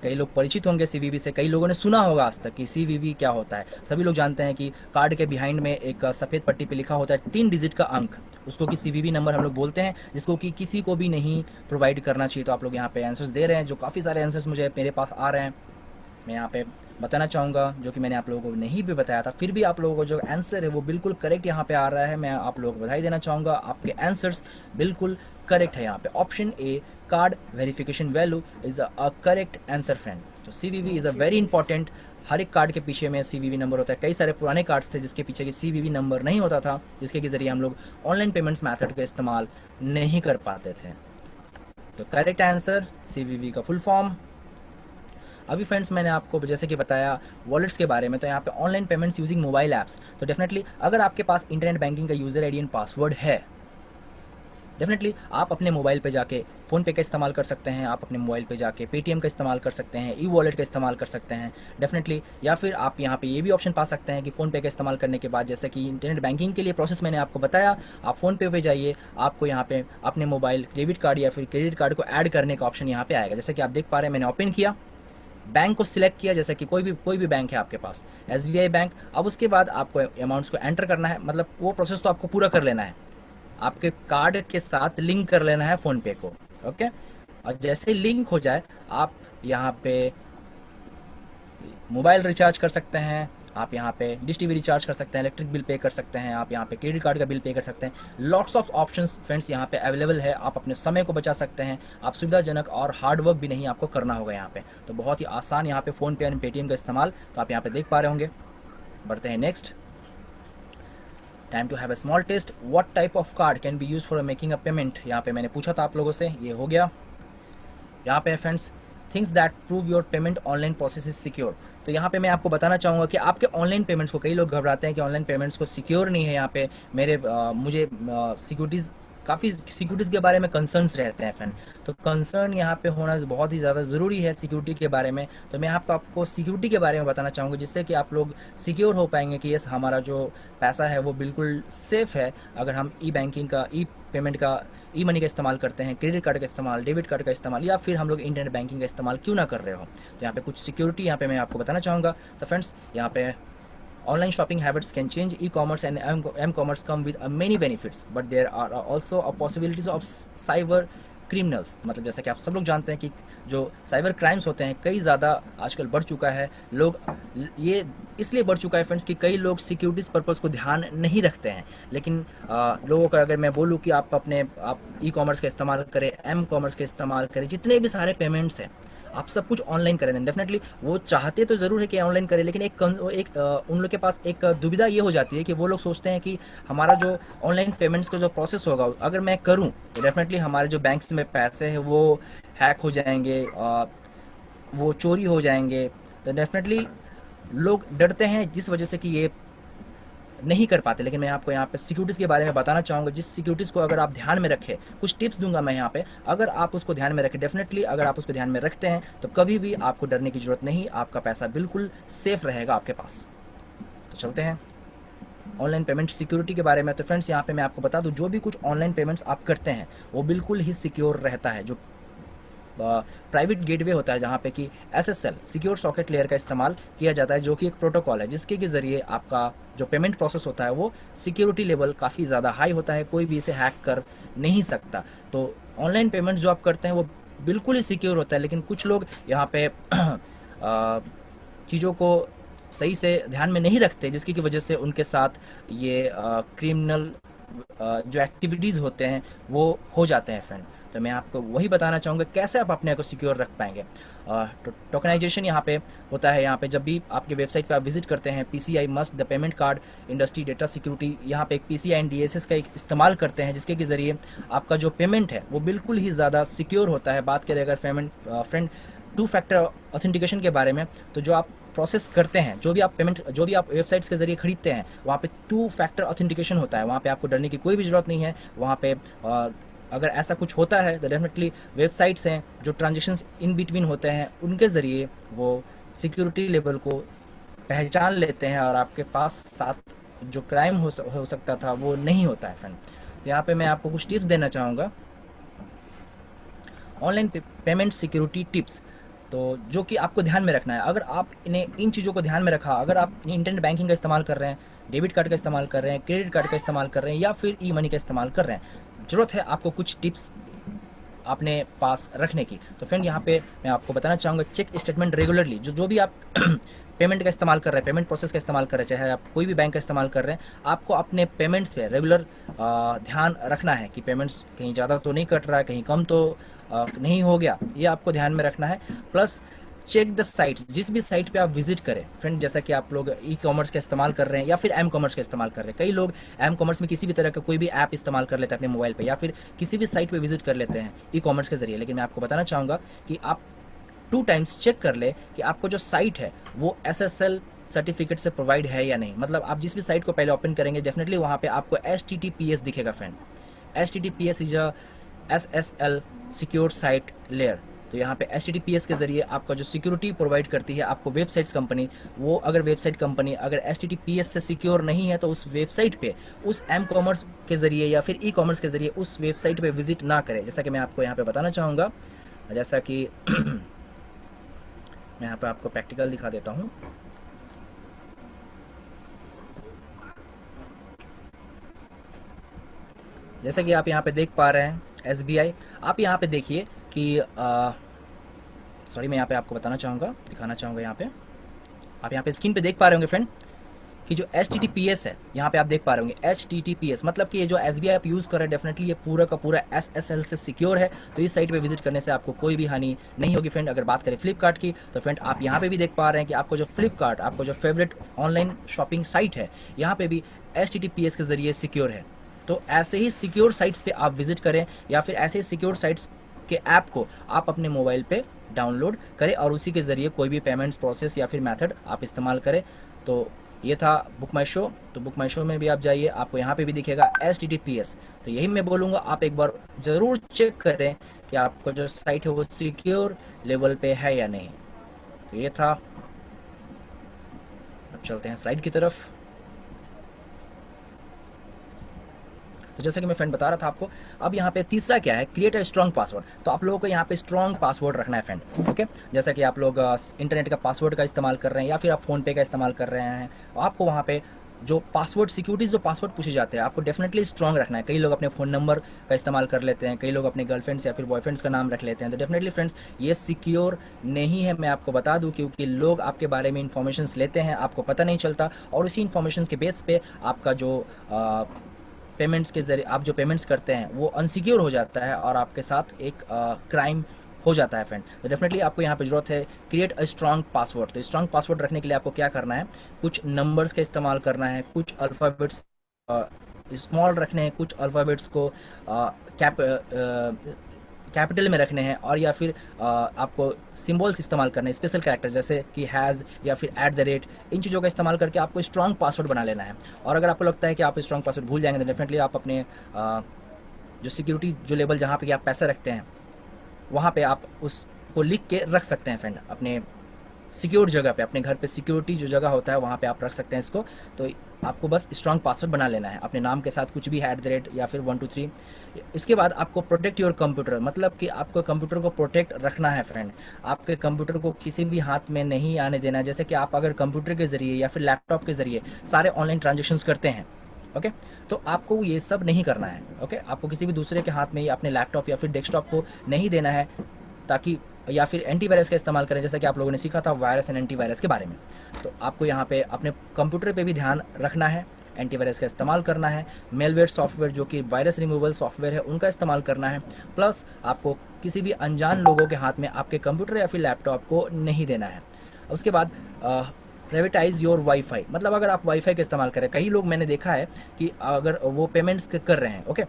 कई लोग परिचित होंगे CVV से, कई लोगों ने सुना होगा आज तक कि CVV क्या होता है। सभी लोग जानते हैं कि कार्ड के बिहाइंड में एक सफ़ेद पट्टी पे लिखा होता है 3 डिजिट का अंक, उसको कि CVV नंबर हम लोग बोलते हैं, जिसको कि किसी को भी नहीं प्रोवाइड करना चाहिए। तो आप लोग यहाँ पे आंसर्स दे रहे हैं, जो काफ़ी सारे आंसर्स मेरे पास आ रहे हैं। मैं यहाँ पे बताना चाहूँगा, जो कि मैंने आप लोगों को नहीं भी बताया था, फिर भी आप लोगों को जो आंसर है वो बिल्कुल करेक्ट यहाँ पे आ रहा है। मैं आप लोगों को बधाई देना चाहूँगा, आपके आंसर्स बिल्कुल करेक्ट है। यहाँ पे option A, card verification value, is a correct answer friend. तो CVV is a very important. हर एक कार्ड के पीछे में CVV नंबर होता है। कई सारे पुराने कार्ड्स थे जिसके पीछे की CVV नंबर नहीं होता था, जिसके के ज़रिए हम लोग ऑनलाइन पेमेंट्स मैथड का इस्तेमाल नहीं कर पाते थे। तो करेक्ट आंसर CVV का फुल फॉर्म। अभी फ्रेंड्स मैंने आपको जैसे कि बताया वॉलेट्स के बारे में, तो यहाँ पे online payments using mobile apps. तो डेफिनेटली अगर आपके पास इंटरनेट बैंकिंग का यूज़र आईडी एंड पासवर्ड है, डेफिनेटली आप अपने मोबाइल पे जाके फ़ोनपे का इस्तेमाल कर सकते हैं, आप अपने मोबाइल पे जाके पेटीएम का इस्तेमाल कर सकते हैं, ई वॉलेट का इस्तेमाल कर सकते हैं डेफिनेटली। या फिर आप यहाँ पे ये भी ऑप्शन पा सकते हैं कि फ़ोनपे का इस्तेमाल करने के बाद, जैसे कि इंटरनेट बैंकिंग के लिए प्रोसेस मैंने आपको बताया, आप फ़ोनपे पे जाइए, आपको यहाँ पे अपने मोबाइल डेबिट कार्ड या फिर क्रेडिट कार्ड को ऐड करने का ऑप्शन यहाँ पे आएगा। जैसे कि आप देख पा रहे हैं, मैंने ओपन किया, बैंक को सिलेक्ट किया, जैसे कि कोई भी बैंक है आपके पास, एसबीआई बैंक। अब उसके बाद आपको अमाउंट्स को एंटर करना है, मतलब वो प्रोसेस तो आपको पूरा कर लेना है, आपके कार्ड के साथ लिंक कर लेना है फ़ोन पे को। ओके, और जैसे ही लिंक हो जाए, आप यहाँ पे मोबाइल रिचार्ज कर सकते हैं, आप यहाँ पे डिश टीवी रिचार्ज कर सकते हैं, इलेक्ट्रिक बिल पे कर सकते हैं, आप यहाँ पे क्रेडिट कार्ड का बिल पे कर सकते हैं। लॉट्स ऑफ ऑप्शंस फ्रेंड्स यहाँ पे अवेलेबल है, आप अपने समय को बचा सकते हैं, आप सुविधाजनक और हार्ड वर्क भी नहीं आपको करना होगा यहाँ पे। तो बहुत ही आसान यहाँ पे फ़ोन पे और पेटीएम का इस्तेमाल तो आप यहाँ पे देख पा रहे होंगे। बढ़ते हैं next. Time to have a small test, what type of card can be use for making a payment. यहाँ पे मैंने पूछा था आप लोगों से, ये हो गया। यहाँ पे friends, things that prove your payment online process is secure. तो यहाँ पे मैं आपको बताना चाहूँगा कि आपके ऑनलाइन पेमेंट्स को, कई लोग घबराते हैं कि ऑनलाइन पेमेंट्स को सिक्योर नहीं है, यहाँ पे मुझे सिक्योरिटीज़, काफ़ी सिक्योरिटीज़ के बारे में कंसर्न्स रहते हैं फ्रेंड। तो कंसर्न यहाँ पे होना बहुत ही ज़्यादा ज़रूरी है सिक्योरिटी के बारे में। तो मैं आपको सिक्योरिटी के बारे में बताना चाहूँगा, जिससे कि आप लोग सिक्योर हो पाएंगे कि यस, हमारा जो पैसा है वो बिल्कुल सेफ़ है। अगर हम ई बैंकिंग का, ई पेमेंट का, ई मनी का इस्तेमाल करते हैं, क्रेडिट कार्ड का इस्तेमाल, डेबिट कार्ड का इस्तेमाल, या फिर हम लोग इंटरनेट बैंकिंग का इस्तेमाल क्यों ना कर रहे हो। तो यहाँ पे कुछ सिक्योरिटी यहाँ पे मैं आपको बताना चाहूँगा। तो फ्रेंड्स, यहाँ पे online shopping habits can change. E-commerce and m-commerce come with many benefits, but there are also a possibilities of cyber criminals। मतलब जैसा कि आप सब लोग जानते हैं कि जो साइबर क्राइम्स होते हैं कई ज़्यादा आजकल बढ़ चुका है। लोग ये इसलिए बढ़ चुका है फ्रेंड्स कि कई लोग सिक्योरिटीज़ पर्पज़ को ध्यान नहीं रखते हैं। लेकिन लोगों का, अगर मैं बोलूँ कि आप ई कॉमर्स का इस्तेमाल करें, एम कॉमर्स का इस्तेमाल करें, जितने भी सारे पेमेंट्स हैं आप सब कुछ ऑनलाइन करें, डेफिनेटली वो चाहते तो ज़रूर है कि ऑनलाइन करें, लेकिन उन लोग के पास एक दुविधा ये हो जाती है कि वो लोग सोचते हैं कि हमारा जो ऑनलाइन पेमेंट्स का जो प्रोसेस होगा, अगर मैं करूं तो डेफिनेटली हमारे जो बैंक में पैसे हैं वो हैक हो जाएंगे, वो चोरी हो जाएंगे। तो डेफिनेटली लोग डरते हैं जिस वजह से कि ये नहीं कर पाते। लेकिन मैं आपको यहाँ पे सिक्योरिटीज़ के बारे में बताना चाहूँगा, जिस सिक्योरिटीज़ को अगर आप ध्यान में रखें, कुछ टिप्स दूंगा मैं यहाँ पे, अगर आप उसको ध्यान में रखें, डेफिनेटली अगर आप उसको ध्यान में रखते हैं तो कभी भी आपको डरने की ज़रूरत नहीं, आपका पैसा बिल्कुल सेफ़ रहेगा आपके पास। तो चलते हैं ऑनलाइन पेमेंट सिक्योरिटी के बारे में। तो फ्रेंड्स, यहाँ पे मैं आपको बता दूँ, जो भी कुछ ऑनलाइन पेमेंट्स आप करते हैं वो बिल्कुल ही सिक्योर रहता है। जो प्राइवेट गेटवे होता है, जहाँ पे कि एसएसएल सिक्योर सॉकेट लेयर का इस्तेमाल किया जाता है, जो कि एक प्रोटोकॉल है जिसके के ज़रिए आपका जो पेमेंट प्रोसेस होता है वो सिक्योरिटी लेवल काफ़ी ज़्यादा हाई होता है, कोई भी इसे हैक कर नहीं सकता। तो ऑनलाइन पेमेंट जो आप करते हैं वो बिल्कुल ही सिक्योर होता है। लेकिन कुछ लोग यहाँ पे चीज़ों को सही से ध्यान में नहीं रखते, जिसकी की वजह से उनके साथ ये क्रिमिनल जो एक्टिविटीज़ होते हैं वो हो जाते हैं फ्रेंड। तो मैं आपको वही बताना चाहूँगा कैसे आप अपने को सिक्योर रख पाएंगे। टोकनाइजेशन यहाँ पे होता है। यहाँ पे जब भी आपके वेबसाइट पे आप विजिट करते हैं, PCI must the payment card industry data security, यहाँ पे एक पीसीआई एंड डीएसएस का एक इस्तेमाल करते हैं, जिसके के ज़रिए आपका जो पेमेंट है वो बिल्कुल ही ज़्यादा सिक्योर होता है। बात करें अगर payment friend two factor authentication के बारे में, तो जो आप प्रोसेस करते हैं, जो भी आप वेबसाइट्स के जरिए खरीदते हैं, वहाँ पे टू फैक्टर ऑथेंटिकेशन होता है। वहाँ पे आपको डरने की कोई भी ज़रूरत नहीं है। वहाँ पे अगर ऐसा कुछ होता है तो डेफिनेटली वेबसाइट्स हैं जो ट्रांजेक्शन्स इन बिटवीन होते हैं, उनके ज़रिए वो सिक्योरिटी लेवल को पहचान लेते हैं और आपके पास साथ जो क्राइम हो सकता था वो नहीं होता है फ्रेंड। तो यहाँ पे मैं आपको कुछ टिप्स देना चाहूँगा, ऑनलाइन पेमेंट सिक्योरिटी टिप्स, तो जो कि आपको ध्यान में रखना है। अगर आप इन चीज़ों को ध्यान में रखा, अगर आप इंटरनेट बैंकिंग का इस्तेमाल कर रहे हैं, डेबिट कार्ड का इस्तेमाल कर रहे हैं, क्रेडिट कार्ड का इस्तेमाल कर रहे हैं, या फिर ई मनी का इस्तेमाल कर रहे हैं, ज़रूरत है आपको कुछ टिप्स अपने पास रखने की। तो फ्रेंड, यहाँ पे मैं आपको बताना चाहूँगा, चेक स्टेटमेंट रेगुलरली। जो भी आप पेमेंट का इस्तेमाल कर रहे हैं, पेमेंट प्रोसेस का इस्तेमाल कर रहे हैं, चाहे आप कोई भी बैंक का इस्तेमाल कर रहे हैं, आपको अपने पेमेंट्स पे रेगुलर ध्यान रखना है कि पेमेंट्स कहीं ज़्यादा तो नहीं कट रहा है, कहीं कम तो नहीं हो गया, ये आपको ध्यान में रखना है। प्लस चेक द साइट्स, जिस भी साइट पे आप विजिट करें फ्रेंड, जैसा कि आप लोग ई कॉमर्स का इस्तेमाल कर रहे हैं या फिर एम कॉमर्स का इस्तेमाल कर रहे हैं, कई लोग एम कॉमर्स में किसी भी तरह का कोई भी ऐप इस्तेमाल कर लेते हैं अपने मोबाइल पे, या फिर किसी भी साइट पे विजिट कर लेते हैं ई कॉमर्स के जरिए। लेकिन मैं आपको बताना चाहूँगा कि आप 2 टाइम्स चेक कर ले कि आपको जो साइट है वो SSL सर्टिफिकेट से प्रोवाइड है या नहीं। मतलब आप जिस भी साइट को पहले ओपन करेंगे, डेफिनेटली वहाँ पे आपको HTTPS दिखेगा friend. HTTPS is a SSL secure site layer. तो यहाँ पे HTTPS के ज़रिए आपका जो सिक्योरिटी प्रोवाइड करती है आपको वेबसाइट्स कंपनी, वो अगर वेबसाइट कंपनी अगर HTTPS से सिक्योर नहीं है तो उस वेबसाइट पे उस एम कॉमर्स के ज़रिए या फिर ई कॉमर्स के ज़रिए उस वेबसाइट पे विजिट ना करें। जैसा कि मैं आपको यहाँ पे बताना चाहूँगा, जैसा कि मैं यहाँ पे आपको प्रैक्टिकल दिखा देता हूँ। जैसा कि आप यहाँ पे देख पा रहे हैं SBI, आप यहाँ पे देखिए कि सॉरी मैं यहाँ पे आपको बताना चाहूँगा, दिखाना चाहूँगा। यहाँ पे आप यहाँ पे स्क्रीन पे देख पा रहे होंगे फ्रेंड कि जो HTTPS है, यहाँ पे आप देख पा रहे होंगे HTTPS, मतलब कि ये जो SBI आप यूज़ कर रहे हैं डेफिनेटली ये पूरा का पूरा SSL से सिक्योर है। तो इस साइट पे विजिट करने से आपको कोई भी हानि नहीं होगी फ्रेंड। अगर बात करें फ्लिपकार्ट की, तो फ्रेंड आप यहाँ पे भी देख पा रहे हैं कि आपको जो फ्लिपकार्ट, आपको जो फेवरेट ऑनलाइन शॉपिंग साइट है, यहाँ पे भी HTTPS के ज़रिए सिक्योर है। तो ऐसे ही सिक्योर साइट्स पे आप विजिट करें या फिर ऐसे सिक्योर साइट्स के ऐप को आप अपने मोबाइल पे डाउनलोड करें और उसी के ज़रिए कोई भी पेमेंट्स प्रोसेस या फिर मेथड आप इस्तेमाल करें। तो ये था बुक माई शो। तो बुक माई शो में भी आप जाइए, आपको यहाँ पे भी दिखेगा HTTPS। तो यही मैं बोलूँगा, आप एक बार ज़रूर चेक करें कि आपका जो साइट है वो सिक्योर लेवल पे है या नहीं। तो ये था। अब चलते हैं स्लाइड की तरफ। तो जैसे कि मैं फ्रेंड बता रहा था आपको, अब यहाँ पे तीसरा क्या है, क्रिएट अ स्ट्रॉन्ग पासवर्ड। तो आप लोगों को यहाँ पे स्ट्रॉन्ग पासवर्ड रखना है फ्रेंड। ओके, जैसा कि आप लोग इंटरनेट का पासवर्ड का इस्तेमाल कर रहे हैं या फिर आप फ़ोन पे का इस्तेमाल कर रहे हैं, तो आपको वहाँ पे जो पासवर्ड सिक्योरिटीज जो पासवर्ड पूछे जाते हैं आपको डेफिनेटली स्ट्रॉन्ग रखना है। कई लोग अपने फ़ोन नंबर का इस्तेमाल कर लेते हैं, कई लोग अपने गर्लफ्रेंड्स या फिर बॉयफ्रेंड्स का नाम रख लेते हैं। तो डेफिनेटली फ्रेंड्स ये सिक्योर नहीं है, मैं आपको बता दूं, क्योंकि लोग आपके बारे में इन्फॉर्मेशन लेते हैं, आपको पता नहीं चलता, और उसी इन्फॉर्मेशन के बेस पे आपका जो पेमेंट्स के जरिए आप जो पेमेंट्स करते हैं वो अनसिक्योर हो जाता है और आपके साथ एक क्राइम हो जाता है फ्रेंड। तो डेफिनेटली आपको यहाँ पे ज़रूरत है क्रिएट अ स्ट्रॉन्ग पासवर्ड। तो स्ट्रॉन्ग पासवर्ड रखने के लिए आपको क्या करना है, कुछ नंबर्स का इस्तेमाल करना है, कुछ अल्फ़ाबेट्स स्मॉल रखने हैं, कुछ अल्फ़ाबेट्स को कैप कैपिटल में रखने हैं, और या फिर आपको सिंबल्स इस्तेमाल करने हैं, स्पेशल कैरेक्टर जैसे कि हैज़ या फिर एट द रेट। इन चीज़ों का इस्तेमाल करके आपको स्ट्रॉन्ग पासवर्ड बना लेना है। और अगर आपको लगता है कि आप स्ट्रॉन्ग पासवर्ड भूल जाएंगे तो डेफिनेटली आप अपने जो सिक्योरिटी जो लेवल जहाँ पे आप पैसे रखते हैं वहाँ पे आप उसको लिख के रख सकते हैं फ्रेंड, अपने सिक्योर जगह पे, अपने घर पे सिक्योरिटी जो जगह होता है वहाँ पे आप रख सकते हैं इसको। तो आपको बस स्ट्रॉन्ग पासवर्ड बना लेना है अपने नाम के साथ, कुछ भी एट द रेट या फिर 1 2 3। इसके बाद आपको प्रोटेक्ट योर कंप्यूटर, मतलब कि आपको कंप्यूटर को प्रोटेक्ट रखना है फ्रेंड। आपके कंप्यूटर को किसी भी हाथ में नहीं आने देना है। जैसे कि आप अगर कंप्यूटर के ज़रिए या फिर लैपटॉप के ज़रिए सारे ऑनलाइन ट्रांजेक्शन्स करते हैं, ओके, तो आपको ये सब नहीं करना है। ओके, आपको किसी भी दूसरे के हाथ में अपने लैपटॉप या फिर डेस्कटॉप को नहीं देना है, ताकि या फिर एंटीवायरस का इस्तेमाल करें, जैसा कि आप लोगों ने सीखा था वायरस एंड एंटीवायरस के बारे में। तो आपको यहाँ पे अपने कंप्यूटर पे भी ध्यान रखना है, एंटीवायरस का इस्तेमाल करना है, मेलवेयर सॉफ्टवेयर जो कि वायरस रिमूवल सॉफ्टवेयर है उनका इस्तेमाल करना है, प्लस आपको किसी भी अनजान लोगों के हाथ में आपके कंप्यूटर या फिर लैपटॉप को नहीं देना है। उसके बाद प्राइवेटाइज योर वाईफाई, मतलब अगर आप वाईफाई का इस्तेमाल करें, कई लोग मैंने देखा है कि अगर वो पेमेंट्स कर रहे हैं, ओके,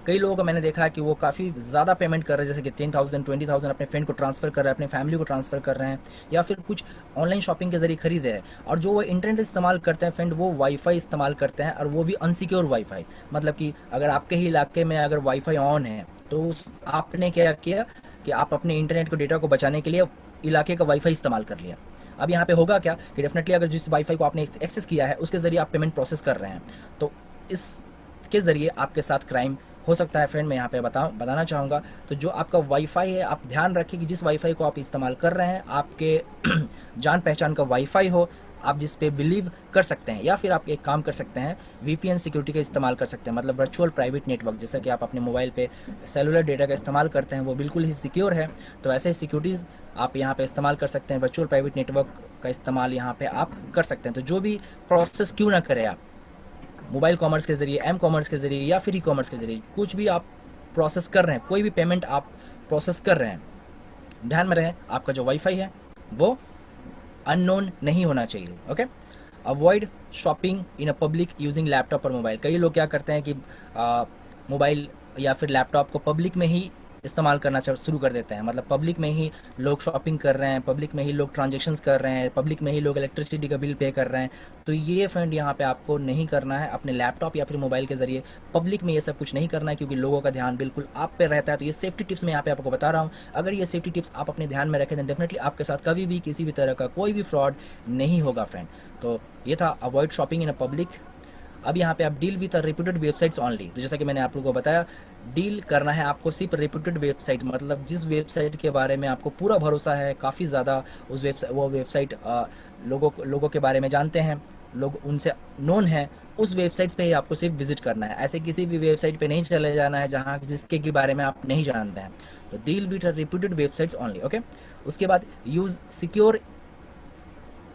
कई लोगों को मैंने देखा है कि वो काफ़ी ज़्यादा पेमेंट कर रहे हैं, जैसे कि 10,000 20,000 अपने फ्रेंड को ट्रांसफ़र कर रहे हैं, अपने फैमिली को ट्रांसफ़र कर रहे हैं, या फिर कुछ ऑनलाइन शॉपिंग के जरिए खरीदे हैं, और जो वो इंटरनेट इस्तेमाल करते हैं फ्रेंड वो वाईफाई इस्तेमाल करते हैं, और वो भी अनसिक्योर वाईफाई। मतलब कि अगर आपके ही इलाके में अगर वाईफाई ऑन है तो आपने क्या किया कि आप अपने इंटरनेट को डेटा को बचाने के लिए इलाके का वाईफाई इस्तेमाल कर लिया। अब यहाँ पे होगा क्या कि डेफिनेटली अगर जिस वाईफाई को आपने एक्सेस किया है उसके ज़रिए आप पेमेंट प्रोसेस कर रहे हैं, तो इसके ज़रिए आपके साथ क्राइम हो सकता है फ्रेंड। मैं यहाँ पे बताना चाहूँगा, तो जो आपका वाईफाई है आप ध्यान रखें कि जिस वाईफाई को आप इस्तेमाल कर रहे हैं आपके जान पहचान का वाईफाई हो, आप जिस पे बिलीव कर सकते हैं, या फिर आप एक काम कर सकते हैं VPN सिक्योरिटी का इस्तेमाल कर सकते हैं, मतलब वर्चुअल प्राइवेट नेटवर्क, जैसा कि आप अपने मोबाइल पे सेलुलर डेटा का इस्तेमाल करते हैं वो बिल्कुल ही सिक्योर है। तो ऐसे सिक्योरिटीज़ आप यहाँ पे इस्तेमाल कर सकते हैं, वर्चुअल प्राइवेट नेटवर्क का इस्तेमाल यहाँ पे आप कर सकते हैं। तो जो भी प्रोसेस क्यों ना करें आप मोबाइल कॉमर्स के ज़रिए, एम कॉमर्स के ज़रिए या फिर ई कॉमर्स के ज़रिए, कुछ भी आप प्रोसेस कर रहे हैं, कोई भी पेमेंट आप प्रोसेस कर रहे हैं, ध्यान में रहे आपका जो वाईफाई है वो अननोन नहीं होना चाहिए। Okay, avoid shopping in a public using laptop और मोबाइल। कई लोग क्या करते हैं कि मोबाइल या फिर लैपटॉप को पब्लिक में ही इस्तेमाल करना शुरू कर देते हैं। मतलब पब्लिक में ही लोग शॉपिंग कर रहे हैं, पब्लिक में ही लोग ट्रांजेक्शन्स कर रहे हैं, पब्लिक में ही लोग इलेक्ट्रिसिटी का बिल पे कर रहे हैं। तो ये फ्रेंड यहाँ पे आपको नहीं करना है। अपने लैपटॉप या फिर मोबाइल के ज़रिए पब्लिक में ये सब कुछ नहीं करना है, क्योंकि लोगों का ध्यान बिल्कुल आप पे रहता है। तो ये सेफ्टी टिप्स मैं यहाँ पे आपको बता रहा हूँ। अगर ये सेफ्टी टिप्स आप अपने ध्यान में रखें तो डेफिनेटली आपके साथ कभी भी किसी भी तरह का कोई भी फ्रॉड नहीं होगा फ्रेंड। तो ये था avoid shopping in a public. अब यहाँ पे आप deal with reputed websites only. तो जैसा कि मैंने आप लोगों को बताया, डील करना है आपको सिर्फ रेप्यूटेड वेबसाइट, मतलब जिस वेबसाइट के बारे में आपको पूरा भरोसा है, काफ़ी ज़्यादा उस वेबसाइट लोगों के बारे में जानते हैं, लोग उनसे नोन है, उस वेबसाइट्स पे ही आपको सिर्फ विजिट करना है। ऐसे किसी भी वेबसाइट पे नहीं चले जाना है जहाँ जिसके के बारे में आप नहीं जानते हैं। तो deal with reputed websites only, okay. उसके बाद use secure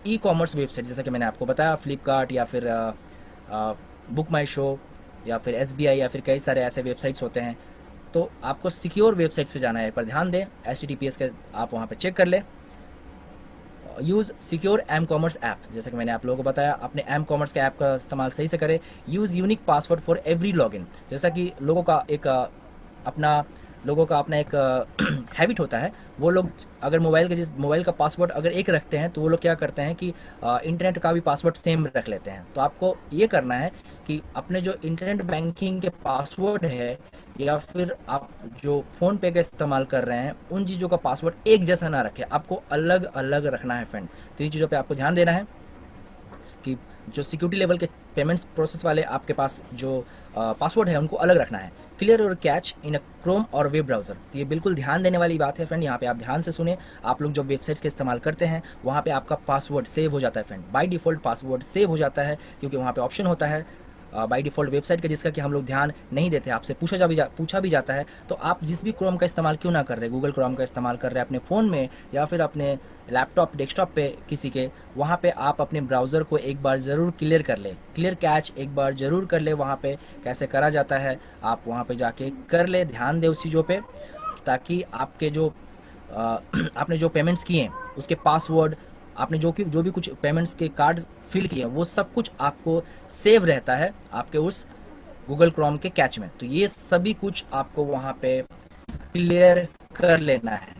e commerce website, जैसा कि मैंने आपको बताया फ्लिपकार्ट या फिर बुक माई शो या फिर SBI या फिर कई सारे ऐसे वेबसाइट्स होते हैं। तो आपको सिक्योर वेबसाइट्स पे जाना है, पर ध्यान दें HTTPS के आप वहाँ पे चेक कर ले। Use secure M commerce app, जैसे कि मैंने आप लोगों को बताया, अपने एम कॉमर्स के ऐप का इस्तेमाल सही से करें। Use unique password for every login, जैसा कि अपना लोगों का अपना एक हैबिट होता है। वो लोग अगर मोबाइल का पासवर्ड अगर एक रखते हैं तो वो लोग क्या करते हैं कि इंटरनेट का भी पासवर्ड सेम रख लेते हैं। तो आपको ये करना है कि अपने जो इंटरनेट बैंकिंग के पासवर्ड है या फिर आप जो फ़ोन पे का इस्तेमाल कर रहे हैं, उन चीज़ों का पासवर्ड एक जैसा ना रखें, आपको अलग अलग रखना है फ्रेंड। तो इन चीज़ों पे आपको ध्यान देना है कि जो सिक्योरिटी लेवल के पेमेंट्स प्रोसेस वाले आपके पास जो पासवर्ड है उनको अलग रखना है। क्लियर और कैच इन अ क्रोम और वेब ब्राउज़र, तो ये बिल्कुल ध्यान देने वाली बात है फ्रेंड। यहाँ पे आप ध्यान से सुने। आप लोग जो वेबसाइट्स का इस्तेमाल करते हैं वहाँ पे आपका पासवर्ड सेव हो जाता है friend, by default password save हो जाता है, क्योंकि वहाँ पे ऑप्शन होता है बाय डिफ़ॉल्ट वेबसाइट का, जिसका कि हम लोग ध्यान नहीं देते। आपसे पूछा भी जाता है। तो आप जिस भी क्रोम का इस्तेमाल क्यों ना कर रहे, गूगल क्रोम का इस्तेमाल कर रहे हैं अपने फ़ोन में या फिर अपने लैपटॉप डेस्कटॉप पे किसी के, वहाँ पे आप अपने ब्राउज़र को एक बार ज़रूर क्लियर कर ले, क्लियर कैच एक बार ज़रूर कर ले। वहाँ पे कैसे करा जाता है आप वहाँ पे जाके कर ले, ध्यान दे उस चीज़ों पे, ताकि आपके जो आपने जो पेमेंट्स किए हैं उसके पासवर्ड, आपने जो भी कुछ पेमेंट्स के कार्ड फिल किए हैं वो सब कुछ आपको सेव रहता है आपके उस गूगल क्रोम के कैच में। तो ये सभी कुछ आपको वहाँ पे क्लियर कर लेना है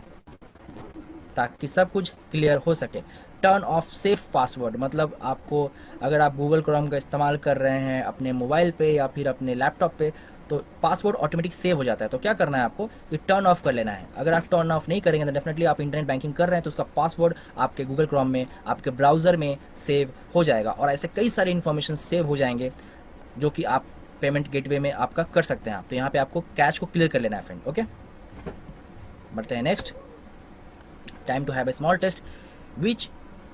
ताकि सब कुछ क्लियर हो सके। टर्न ऑफ सेफ पासवर्ड, मतलब आपको अगर आप गूगल क्रोम का इस्तेमाल कर रहे हैं अपने मोबाइल पे या फिर अपने लैपटॉप पे, तो पासवर्ड ऑटोमेटिक सेव हो जाता है। तो क्या करना है आपको, ये टर्न ऑफ कर लेना है। अगर आप टर्न ऑफ नहीं करेंगे तो डेफिनेटली आप इंटरनेट बैंकिंग कर रहे हैं तो उसका पासवर्ड आपके गूगल क्रोम में, आपके ब्राउज़र में सेव हो जाएगा, और ऐसे कई सारे इन्फॉर्मेशन सेव हो जाएंगे जो कि आप पेमेंट गेटवे में आपका कर सकते हैं आप। तो यहाँ पे आपको कैश को क्लियर कर लेना है फ्रेंड, ओके। बढ़ते हैं next. Time to have a small test. Which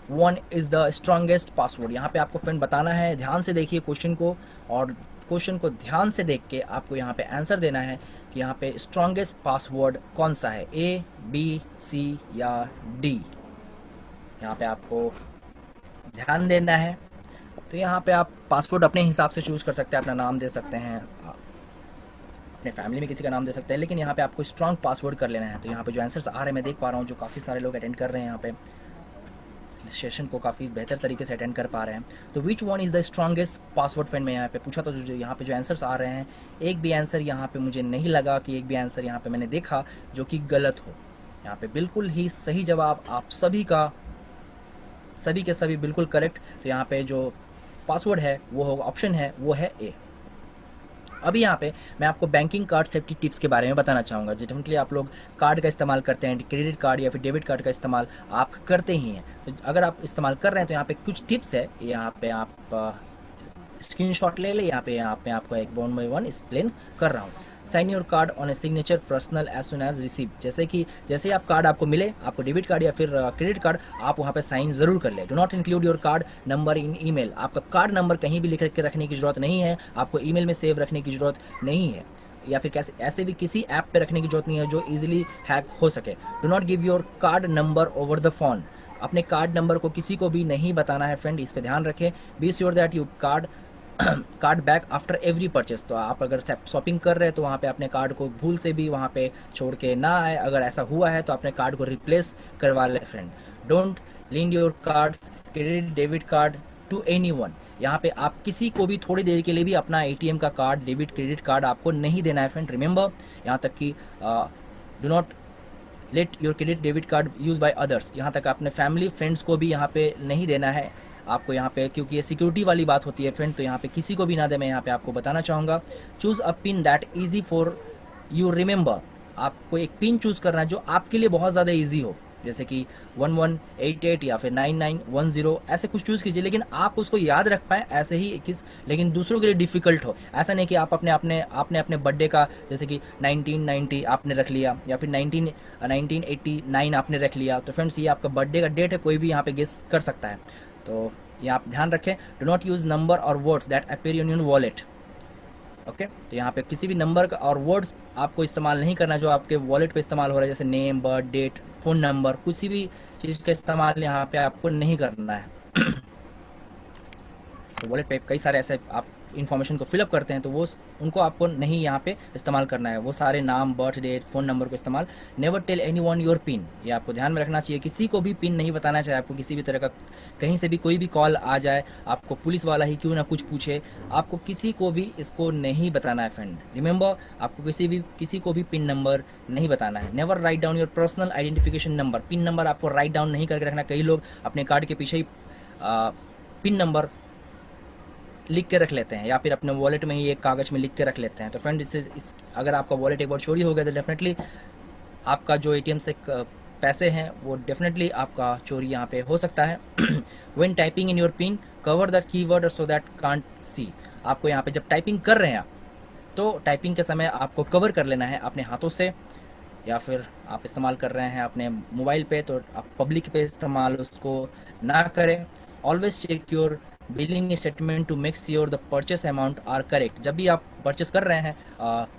one is the strongest password, यहाँ पे आपको फ्रेंड बताना है। ध्यान से देखिए क्वेश्चन को, और क्वेश्चन को ध्यान से देख के आपको यहाँ पे आंसर देना है कि यहाँ पे स्ट्रॉन्गेस्ट पासवर्ड कौन सा है, A, B, C या D। यहाँ पे आपको ध्यान देना है। तो यहाँ पे आप पासवर्ड अपने हिसाब से चूज़ कर सकते हैं, अपना नाम दे सकते हैं, अपने फैमिली में किसी का नाम दे सकते हैं, लेकिन यहाँ पे आपको स्ट्रॉन्ग पासवर्ड कर लेना है। तो यहाँ पे जो आंसर्स आ रहे हैं मैं देख पा रहा हूँ, जो काफ़ी सारे लोग अटेंड कर रहे हैं यहाँ पे सेशन को, काफ़ी बेहतर तरीके से अटेंड कर पा रहे हैं। तो विच one is the strongest password friend, मैं यहाँ पे पूछा तो जो यहाँ पे जो आंसर्स आ रहे हैं, एक भी आंसर यहाँ पे मुझे नहीं लगा कि एक भी आंसर यहाँ पे मैंने देखा जो कि गलत हो। यहाँ पे बिल्कुल ही सही जवाब आप सभी के सभी बिल्कुल करेक्ट। तो यहाँ पे जो पासवर्ड है वो होगा, ऑप्शन है वो है A। अभी यहाँ पे मैं आपको बैंकिंग कार्ड सेफ्टी टिप्स के बारे में बताना चाहूँगा। डेफिनेटली आप लोग कार्ड का इस्तेमाल करते हैं, क्रेडिट कार्ड या फिर डेबिट कार्ड का इस्तेमाल आप करते ही हैं। तो अगर आप इस्तेमाल कर रहे हैं तो यहाँ पे कुछ टिप्स है, यहाँ पे आप स्क्रीनशॉट ले ले। यहाँ पे आपको एक वन बाय वन एक्सप्लेन कर रहा हूँ। Sign your card on a signature personal as soon as receive, जैसे ही आप कार्ड आपको मिले, आपको डेबिट कार्ड या फिर क्रेडिट कार्ड, आप वहाँ पे साइन ज़रूर कर ले। Do not include your card number in email, आपका कार्ड नंबर कहीं भी लिख के रखने की ज़रूरत नहीं है, आपको ईमेल में सेव रखने की ज़रूरत नहीं है, या फिर कैसे ऐसे भी किसी ऐप पे रखने की ज़रूरत नहीं है जो ईजिली हैक हो सके। Do not give your card number over the phone, अपने कार्ड नंबर को किसी को भी नहीं बताना है फ्रेंड, इस पर ध्यान रखें। Be sure that you card back after every purchase, तो आप अगर शॉपिंग कर रहे हैं तो वहाँ पे अपने कार्ड को भूल से भी वहाँ पे छोड़ के ना आए। अगर ऐसा हुआ है तो अपने कार्ड को रिप्लेस करवा ले friend. Don't lend your cards, credit debit card to anyone, यहाँ पे आप किसी को भी थोड़ी देर के लिए भी अपना ATM का कार्ड, डेबिट क्रेडिट कार्ड आपको नहीं देना है फ्रेंड। रिमेंबर, यहाँ तक कि do not let your credit debit card use by others, यहाँ तक अपने फैमिली फ्रेंड्स को भी यहाँ पे नहीं देना है आपको यहाँ पे, क्योंकि ये सिक्योरिटी वाली बात होती है फ्रेंड, तो यहाँ पे किसी को भी ना दे, मैं यहाँ पे आपको बताना चाहूँगा। Choose a pin that easy for you remember, आपको एक पिन चूज़ करना है जो आपके लिए बहुत ज़्यादा ईजी हो, जैसे कि 1188 या फिर 9910, ऐसे कुछ चूज़ कीजिए, लेकिन आप उसको याद रख पाएँ ऐसे ही किस, लेकिन दूसरों के लिए डिफ़िकल्ट हो। ऐसा नहीं कि आप आपने अपने बर्थडे का जैसे कि 1990 आपने रख लिया या फिर 1989 आपने रख लिया, तो फ्रेंड्स ये आपका बर्थडे का डेट है, कोई भी यहाँ पे गेस कर सकता है। तो ये आप ध्यान रखें। डो नॉट यूज़ नंबर और words that appear in your wallet. Okay, तो यहाँ पे किसी भी नंबर का और वर्ड्स आपको इस्तेमाल नहीं करना जो आपके वॉलेट पे इस्तेमाल हो रहा है, जैसे name, birth date, phone number, किसी भी चीज़ का इस्तेमाल यहाँ पे आपको नहीं करना है। तो वॉलेट पे कई सारे ऐसे आप इन्फॉर्मेशन को फिलअप करते हैं, तो वो उनको आपको नहीं यहाँ पे इस्तेमाल करना है, वो सारे नाम, बर्थ डेट, फ़ोन नंबर को इस्तेमाल। Never tell any one your PIN, ये आपको ध्यान में रखना चाहिए, किसी को भी पिन नहीं बताना चाहिए आपको, किसी भी तरह का कहीं से भी कोई भी कॉल आ जाए, आपको पुलिस वाला ही क्यों ना कुछ पूछे, आपको किसी को भी इसको नहीं बताना है फ्रेंड। रिमेंबर, आपको किसी को भी पिन नंबर नहीं बताना है। Never write down your personal identification number, pin number आपको राइट डाउन नहीं करके रखना। कई लोग अपने कार्ड के पीछे ही पिन नंबर लिख के रख लेते हैं, या फिर अपने वॉलेट में ही एक कागज़ में लिख के रख लेते हैं। तो फ्रेंड अगर आपका वॉलेट एक बार चोरी हो गया तो डेफिनेटली आपका जो एटीएम से पैसे हैं वो डेफिनेटली आपका चोरी यहाँ पे हो सकता है। When typing in your pin cover the keyword so that can't see, आपको यहाँ पे जब टाइपिंग कर रहे हैं आप, तो टाइपिंग के समय आपको कवर कर लेना है अपने हाथों से, या फिर आप इस्तेमाल कर रहे हैं अपने मोबाइल पे, तो आप पब्लिक पे इस्तेमाल उसको ना करें। Always check your billing statement to make sure the purchase amount are correct, जब भी आप परचेस कर रहे हैं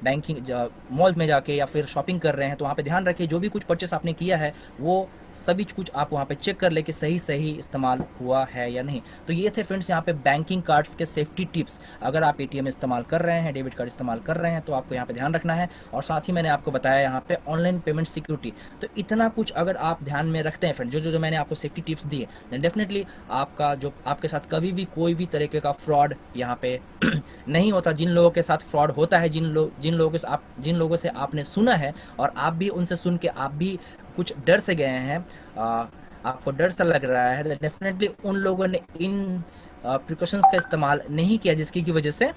बैंकिंग मॉल में जाके या फिर शॉपिंग कर रहे हैं, तो वहाँ पे ध्यान रखिए जो भी कुछ परचेस आपने किया है वो सभी कुछ आप वहाँ पे चेक कर ले कि सही सही इस्तेमाल हुआ है या नहीं। तो ये थे फ्रेंड्स यहाँ पे बैंकिंग कार्ड्स के सेफ्टी टिप्स। अगर आप एटीएम इस्तेमाल कर रहे हैं, डेबिट कार्ड इस्तेमाल कर रहे हैं, तो आपको यहाँ पे ध्यान रखना है। और साथ ही मैंने आपको बताया यहाँ पे ऑनलाइन पेमेंट सिक्योरिटी, तो इतना कुछ अगर आप ध्यान में रखते हैं फ्रेंड, जो मैंने आपको सेफ्टी टिप्स दिए, देन डेफिनेटली आपका जो आपके साथ कभी भी कोई भी तरीके का फ्रॉड यहाँ पे नहीं होता। जिन लोगों के साथ फ्रॉड होता है, जिन लोगों से आपने सुना है और आप भी उनसे सुन के आप भी कुछ डर से गए हैं, आपको डर सा लग रहा है, डेफिनेटली उन लोगों ने इन प्रिकॉशंस का इस्तेमाल नहीं किया जिसकी की वजह से